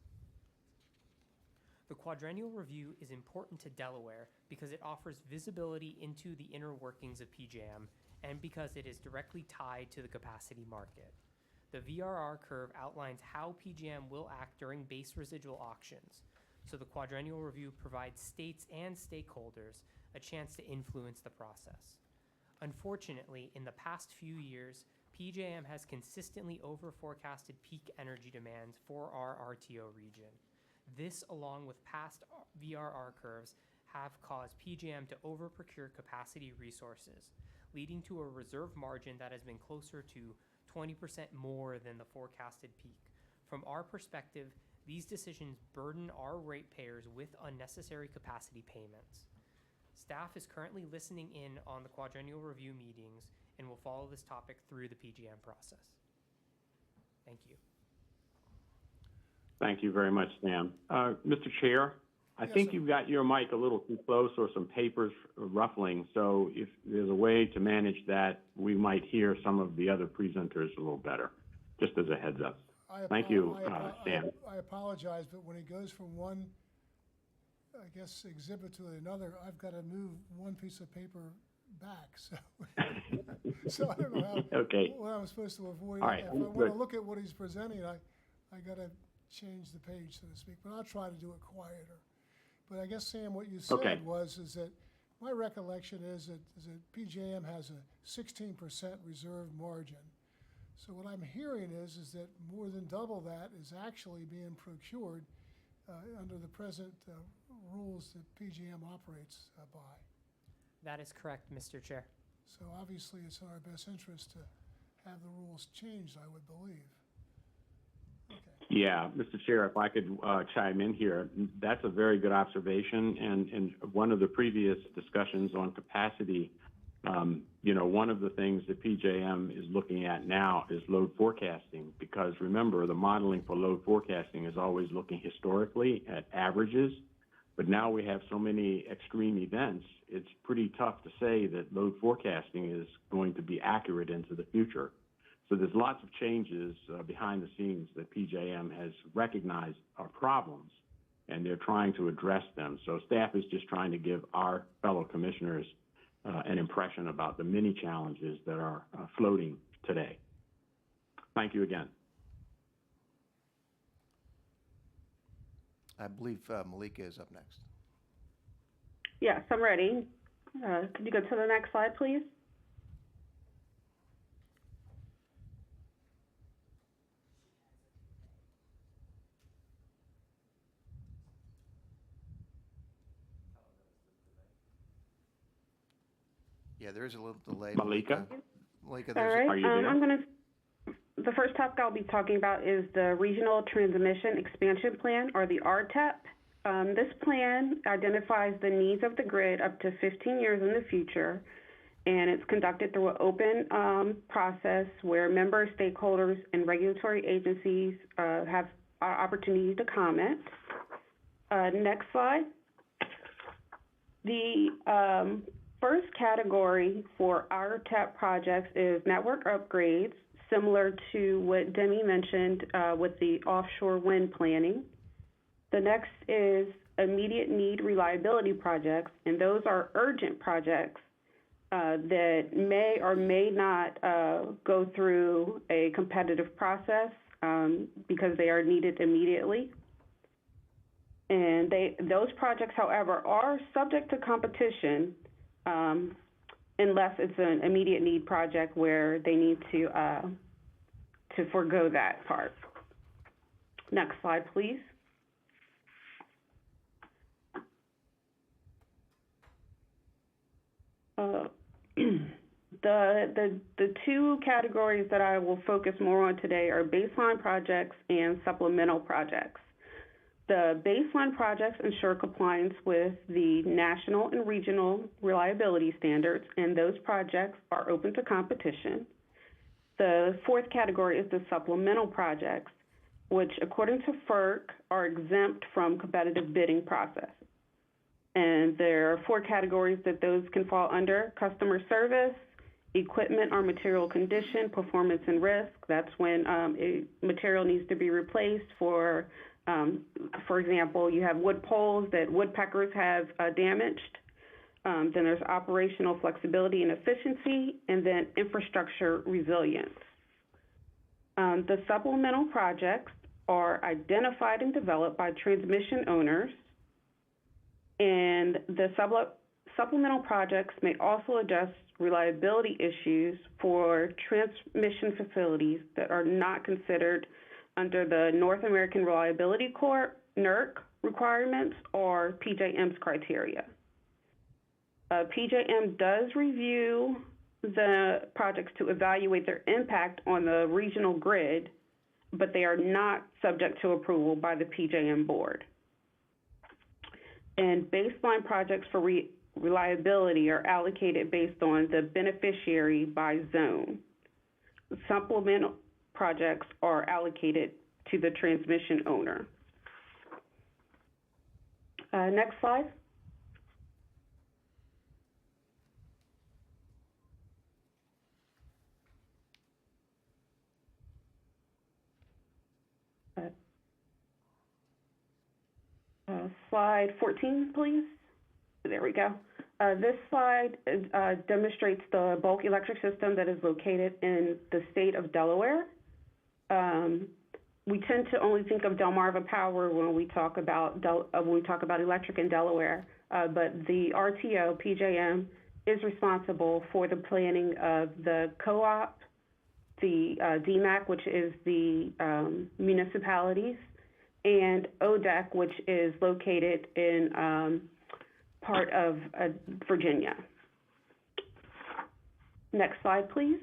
P: The quadrennial review is important to Delaware because it offers visibility into the inner workings of PJM and because it is directly tied to the capacity market. The VRR curve outlines how PJM will act during base residual auctions, so the quadrennial review provides states and stakeholders a chance to influence the process. Unfortunately, in the past few years, PJM has consistently over-forecasted peak energy demands for our RTO region. This, along with past VRR curves, have caused PJM to over-procure capacity resources, leading to a reserve margin that has been closer to 20% more than the forecasted peak. From our perspective, these decisions burden our ratepayers with unnecessary capacity payments. Staff is currently listening in on the quadrennial review meetings and will follow this topic through the PJM process. Thank you.
E: Thank you very much, Sam. Mr. Chair, I think you've got your mic a little too close or some papers ruffling, so if there's a way to manage that, we might hear some of the other presenters a little better, just as a heads up. Thank you, Sam.
A: I apologize, but when it goes from one, I guess, exhibit to another, I've got to move one piece of paper back, so. So I don't know how, what I'm supposed to avoid.
E: All right,
A: If I want to look at what he's presenting, I got to change the page, so to speak, but I'll try to do it quieter. But I guess, Sam, what you said is that my recollection is that PJM has a 16% reserve margin. So what I'm hearing is that more than double that is actually being procured under the present rules that PJM operates by.
P: That is correct, Mr. Chair.
A: So obviously, it's in our best interest to have the rules changed, I would believe.
E: Yeah, Mr. Chair, if I could chime in here, that's a very good observation. And one of the previous discussions on capacity, one of the things that PJM is looking at now is load forecasting, because remember, the modeling for load forecasting is always looking historically at averages. But now we have so many extreme events, it's pretty tough to say that load forecasting is going to be accurate into the future. So there's lots of changes behind the scenes that PJM has recognized are problems, and they're trying to address them. So staff is just trying to give our fellow commissioners an impression about the many challenges that are floating today. Thank you again.
B: I believe Malika is up next.
Q: Yes, I'm ready. Could you go to the next slide, please?
B: Yeah, there is a little delay.
E: Malika?
B: Malika,
Q: All right.
E: Are you there?
Q: The first topic I'll be talking about is the Regional Transmission Expansion Plan, or the RTEP. This plan identifies the needs of the grid up to 15 years in the future, and it's conducted through an open process where member stakeholders and regulatory agencies have opportunity to comment. Next slide. The first category for RTEP projects is network upgrades, similar to what Demi mentioned with the offshore wind planning. The next is immediate need reliability projects, and those are urgent projects that may or may not go through a competitive process because they are needed immediately. And those projects, however, are subject to competition unless it's an immediate need project where they need to forego that part. Next slide, please. The two categories that I will focus more on today are baseline projects and supplemental projects. The baseline projects ensure compliance with the national and regional reliability standards, and those projects are open to competition. The fourth category is the supplemental projects, which, according to FERC, are exempt from competitive bidding process. And there are four categories that those can fall under: customer service, equipment or material condition, performance and risk. That's when material needs to be replaced for example, you have wood poles that woodpeckers have damaged. Then there's operational flexibility and efficiency, and then infrastructure resilience. The supplemental projects are identified and developed by transmission owners, and the supplemental projects may also address reliability issues for transmission facilities that are not considered under the North American Reliability Corp, NERC, requirements or PJM's criteria. PJM does review the projects to evaluate their impact on the regional grid, but they are not subject to approval by the PJM board. And baseline projects for reliability are allocated based on the beneficiary by zone. Supplemental projects are allocated to the transmission owner. Next slide. Slide 14, please. There we go. This slide demonstrates the bulk electric system that is located in the state of Delaware. We tend to only think of Delmarva Power when we talk about electric in Delaware, but the RTO PJM is responsible for the planning of the co-op, the DMAC, which is the municipalities, and ODEC, which is located in part of Virginia. Next slide, please.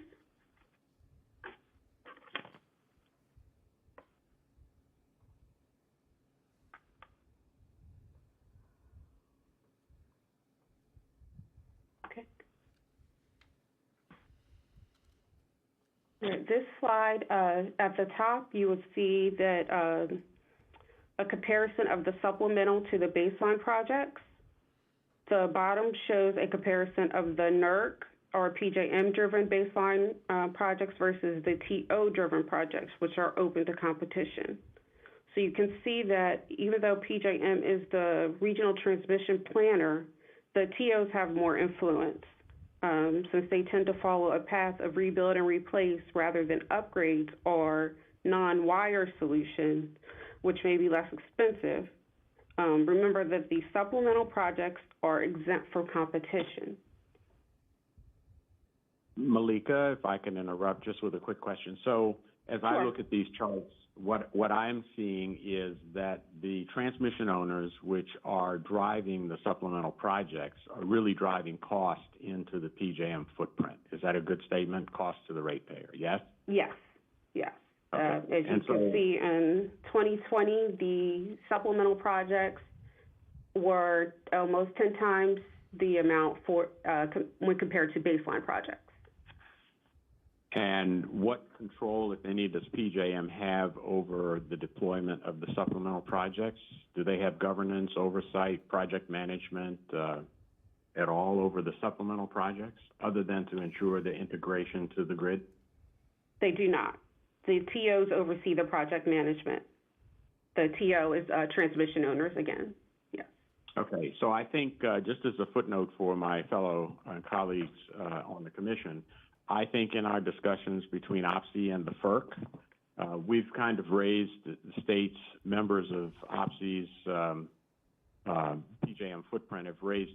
Q: Okay. This slide, at the top, you would see that a comparison of the supplemental to the baseline projects. The bottom shows a comparison of the NERC or PJM-driven baseline projects versus the TO-driven projects, which are open to competition. So you can see that even though PJM is the regional transmission planner, the TOs have more influence since they tend to follow a path of rebuild and replace rather than upgrades or non-wire solutions, which may be less expensive. Remember that the supplemental projects are exempt from competition.
E: Malika, if I can interrupt just with a quick question. So as I look at these charts, what I'm seeing is that the transmission owners, which are driving the supplemental projects, are really driving cost into the PJM footprint. Is that a good statement? Cost to the ratepayer, yes?
Q: Yes, yes.
E: Okay.
Q: As you can see, in 2020, the supplemental projects were almost 10 times the amount for when compared to baseline projects.
E: And what control, if any, does PJM have over the deployment of the supplemental projects? Do they have governance, oversight, project management at all over the supplemental projects, other than to ensure the integration to the grid?
Q: They do not. The TOs oversee the project management. The TO is transmission owners again. Yes.
E: Okay, so I think just as a footnote for my fellow colleagues on the commission, I think in our discussions between OPSI and the FERC, we've kind of raised the state's members of OPSI's PJM footprint have raised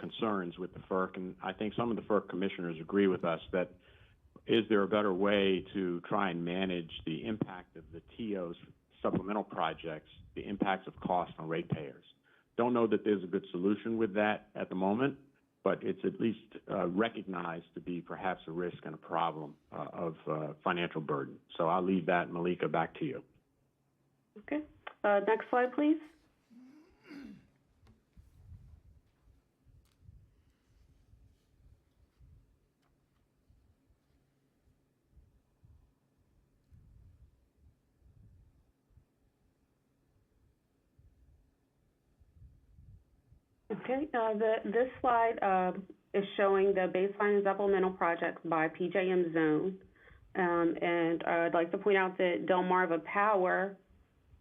E: concerns with the FERC, and I think some of the FERC commissioners agree with us that is there a better way to try and manage the impact of the TO's supplemental projects, the impacts of cost on ratepayers? Don't know that there's a good solution with that at the moment, but it's at least recognized to be perhaps a risk and a problem of financial burden. So I'll leave that, Malika, back to you.
Q: Okay. Next slide, please. Okay, this slide is showing the baseline and supplemental projects by PJM zone. And I'd like to point out that Delmarva Power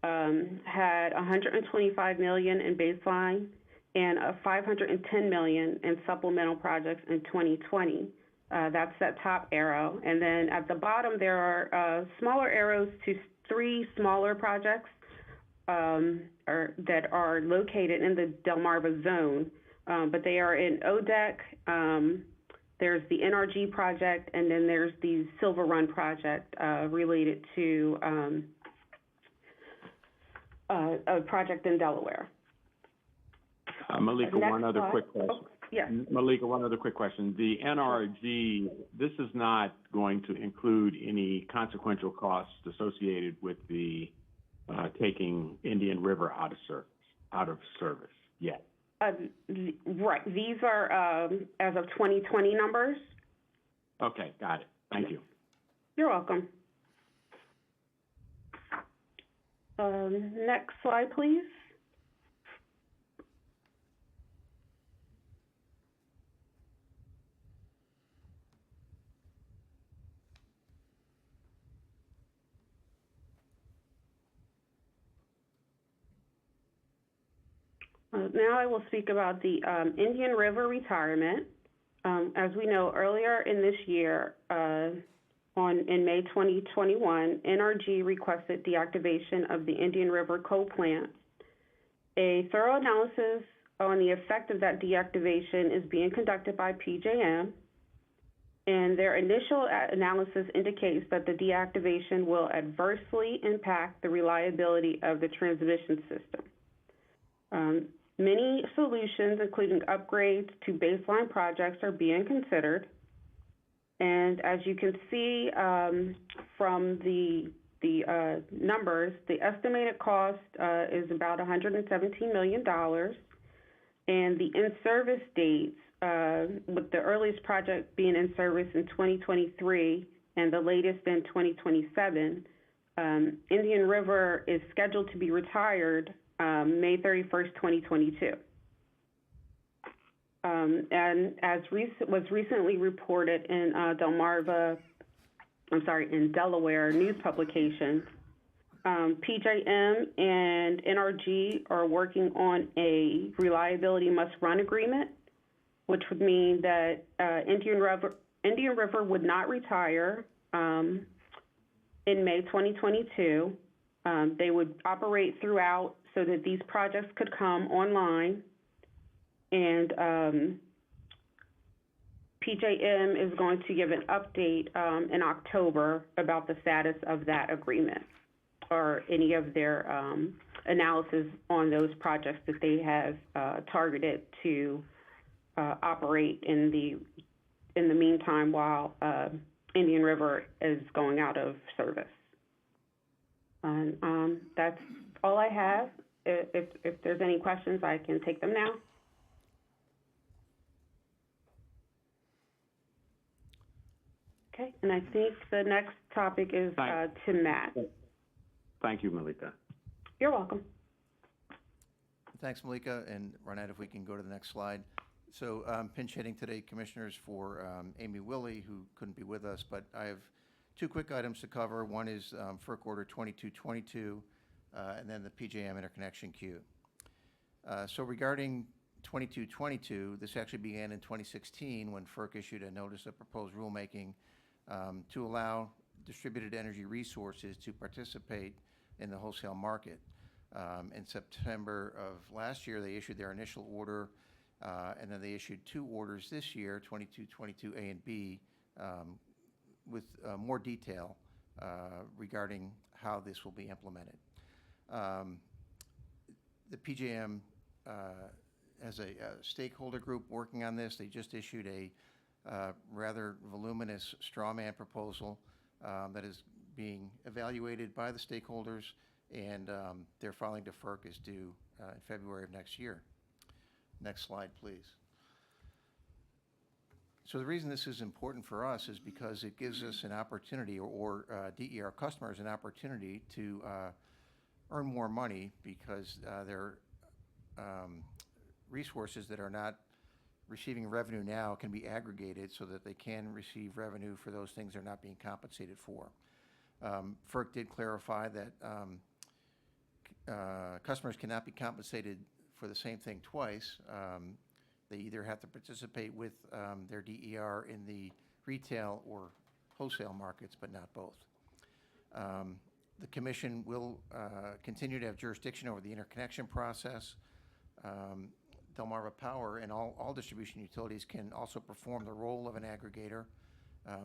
Q: had $125 million in baseline and $510 million in supplemental projects in 2020. That's that top arrow. And then at the bottom, there are smaller arrows to 3 smaller projects that are located in the Delmarva zone, but they are in ODEC. There's the NRG project, and then there's the Silver Run project related to a project in Delaware.
E: Malika,
Q: Next
E: one other
Q: slide.
E: quick question.
Q: Oh, yes.
E: Malika, one other quick question. The NRG, this is not going to include any consequential costs associated with the taking Indian River out of service yet.
Q: Right. These are as of 2020 numbers.
E: Okay, got it. Thank you.
Q: You're welcome. Next slide, please. Now I will speak about the Indian River retirement. As we know, earlier in this year, in May 2021, NRG requested deactivation of the Indian River coal plant. A thorough analysis on the effect of that deactivation is being conducted by PJM, and their initial analysis indicates that the deactivation will adversely impact the reliability of the transmission system. Many solutions, including upgrades to baseline projects, are being considered. And as you can see from the numbers, the estimated cost is about $117 million. And the in-service dates, with the earliest project being in service in 2023 and the latest in 2027, Indian River is scheduled to be retired May 31st, 2022. And as was recently reported in in Delaware news publications, PJM and NRG are working on a reliability must-run agreement, which would mean that Indian River would not retire in May 2022. They would operate throughout so that these projects could come online. And PJM is going to give an update in October about the status of that agreement or any of their analysis on those projects that they have targeted to operate in the meantime while Indian River is going out of service. And that's all I have. If there's any questions, I can take them now. Okay, and I think the next topic is to Matt.
E: Thank you, Malika.
Q: You're welcome.
B: Thanks, Malika. And Ronette, if we can go to the next slide. So pinch hitting today, commissioners, for Amy Willey, who couldn't be with us, but I have two quick items to cover. One is FERC Order 2222, and then the PJM interconnection queue. So regarding 2222, this actually began in 2016 when FERC issued a notice of proposed rulemaking to allow distributed energy resources to participate in the wholesale market. In September of last year, they issued their initial order, and then they issued two orders this year, 2222A and B, with more detail regarding how this will be implemented. The PJM has a stakeholder group working on this. They just issued a rather voluminous straw man proposal that is being evaluated by the stakeholders, and their filing to FERC is due in February of next year. Next slide, please. So the reason this is important for us is because it gives us an opportunity, or DER customers an opportunity to earn more money because their resources that are not receiving revenue now can be aggregated so that they can receive revenue for those things they're not being compensated for. FERC did clarify that customers cannot be compensated for the same thing twice. They either have to participate with their DER in the retail or wholesale markets, but not both. The Commission will continue to have jurisdiction over the interconnection process. Delmarva Power and all distribution utilities can also perform the role of an aggregator.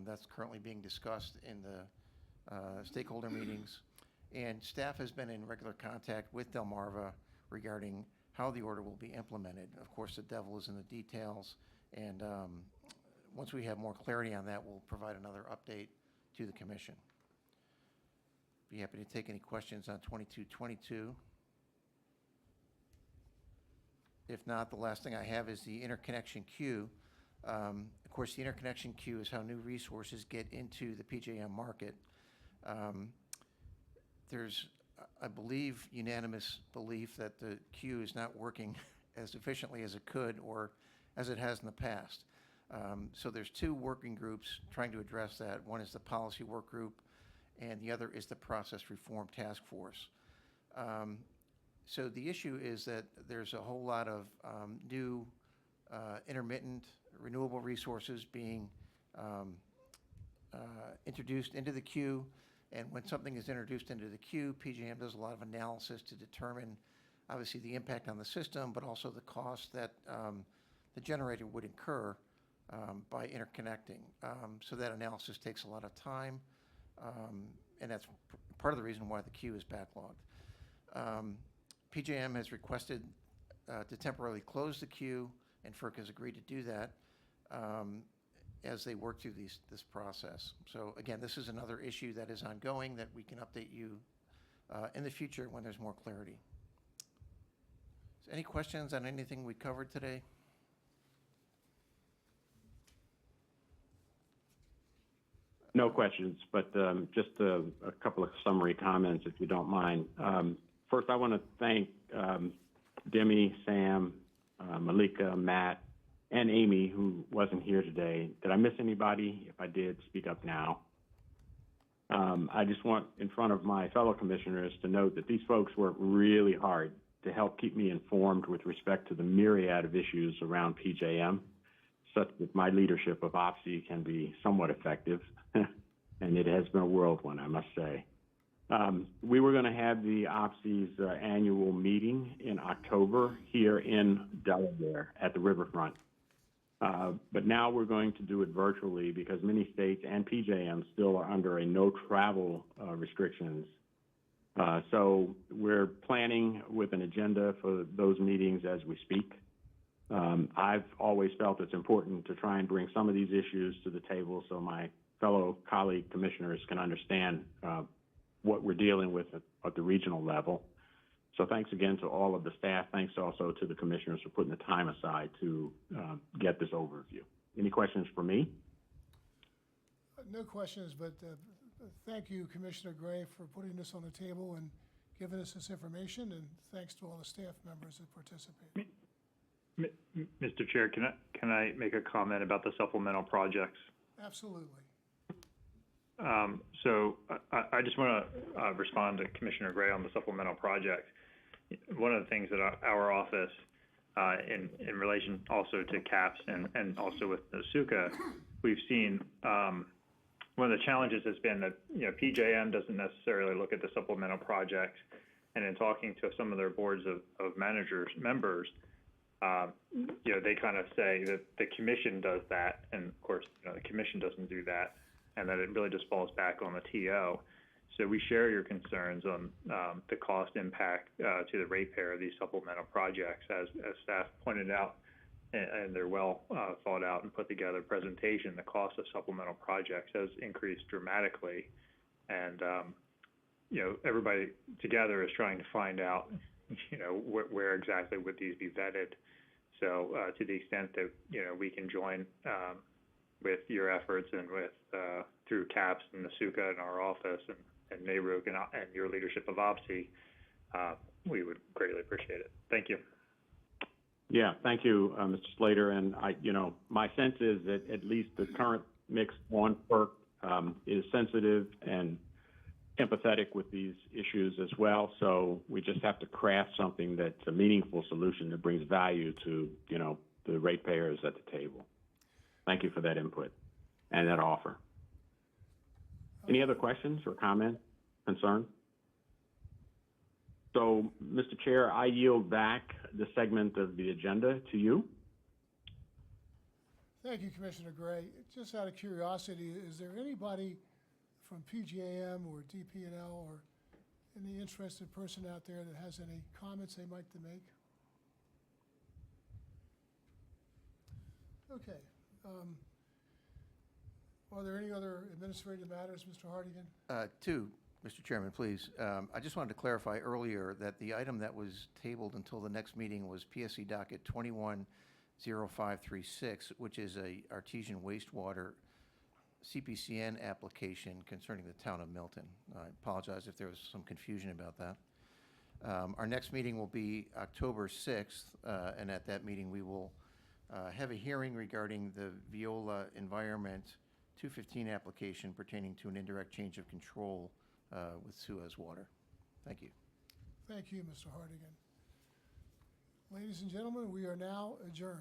B: That's currently being discussed in the stakeholder meetings. And staff has been in regular contact with Delmarva regarding how the order will be implemented. Of course, the devil is in the details, and once we have more clarity on that, we'll provide another update to the commission. Be happy to take any questions on 2222. If not, the last thing I have is the interconnection queue. Of course, the interconnection queue is how new resources get into the PJM market. There's, I believe, unanimous belief that the queue is not working as efficiently as it could or as it has in the past. So there's two working groups trying to address that. One is the policy work group, and the other is the process reform task force. So the issue is that there's a whole lot of new intermittent renewable resources being introduced into the queue. And when something is introduced into the queue, PJM does a lot of analysis to determine, obviously, the impact on the system, but also the cost that the generator would incur by interconnecting. So that analysis takes a lot of time, and that's part of the reason why the queue is backlogged. PJM has requested to temporarily close the queue, and FERC has agreed to do that as they work through this process. So again, this is another issue that is ongoing that we can update you in the future when there's more clarity. So any questions on anything we covered today?
E: No questions, but just a couple of summary comments, if you don't mind. First, I want to thank Demi, Sam, Malika, Matt, and Amy, who wasn't here today. Did I miss anybody? If I did, speak up now. I just want, in front of my fellow commissioners, to note that these folks worked really hard to help keep me informed with respect to the myriad of issues around PJM, such that my leadership of OPSI can be somewhat effective. And it has been a whirlwind, I must say. We were going to have the OPSI's annual meeting in October here in Delaware at the riverfront. But now we're going to do it virtually because many states and PJM still are under a no travel restrictions. So we're planning with an agenda for those meetings as we speak. I've always felt it's important to try and bring some of these issues to the table so my fellow colleague commissioners can understand what we're dealing with at the regional level. So thanks again to all of the staff. Thanks also to the commissioners for putting the time aside to get this overview. Any questions for me?
A: No questions, but thank you, Commissioner Gray, for putting this on the table and giving us this information, and thanks to all the staff members that participated.
M: Mr. Chair, can I make a comment about the supplemental projects?
A: Absolutely.
M: So I just want to respond to Commissioner Gray on the supplemental project. One of the things that our office, in relation also to CAPS and also with the SUCA, we've seen one of the challenges has been that PJM doesn't necessarily look at the supplemental projects, and in talking to some of their boards of members, they kind of say that the commission does that, and of course the commission doesn't do that, and that it really just falls back on the TO. So we share your concerns on the cost impact to the ratepayer of these supplemental projects. As staff pointed out, and they're well thought out and put together presentation, the cost of supplemental projects has increased dramatically. And, everybody together is trying to find out, where exactly would these be vetted. So to the extent that, we can join with your efforts and with through CAPS and the SUCA in our office and NARUC and your leadership of OPSI, we would greatly appreciate it. Thank you.
E: Yeah, thank you, Mr. Slater. And my sense is that at least the current mix on FERC is sensitive and empathetic with these issues as well. So we just have to craft something that's a meaningful solution that brings value to, the ratepayers at the table. Thank you for that input and that offer. Any other questions or comments, concerns? So, Mr. Chair, I yield back the segment of the agenda to you.
A: Thank you, Commissioner Gray. Just out of curiosity, is there anybody from PJM or DP&L or any interested person out there that has any comments they'd like to make? Okay. Are there any other administrative matters, Mr. Hardigan?
B: Two, Mr. Chairman, please. I just wanted to clarify earlier that the item that was tabled until the next meeting was PSC docket 210536, which is a artesian wastewater CPCN application concerning the town of Milton. I apologize if there was some confusion about that. Our next meeting will be October 6th, and at that meeting we will have a hearing regarding the Viola Environment 215 application pertaining to an indirect change of control with Suez Water. Thank you.
A: Thank you, Mr. Hardigan. Ladies and gentlemen, we are now adjourned.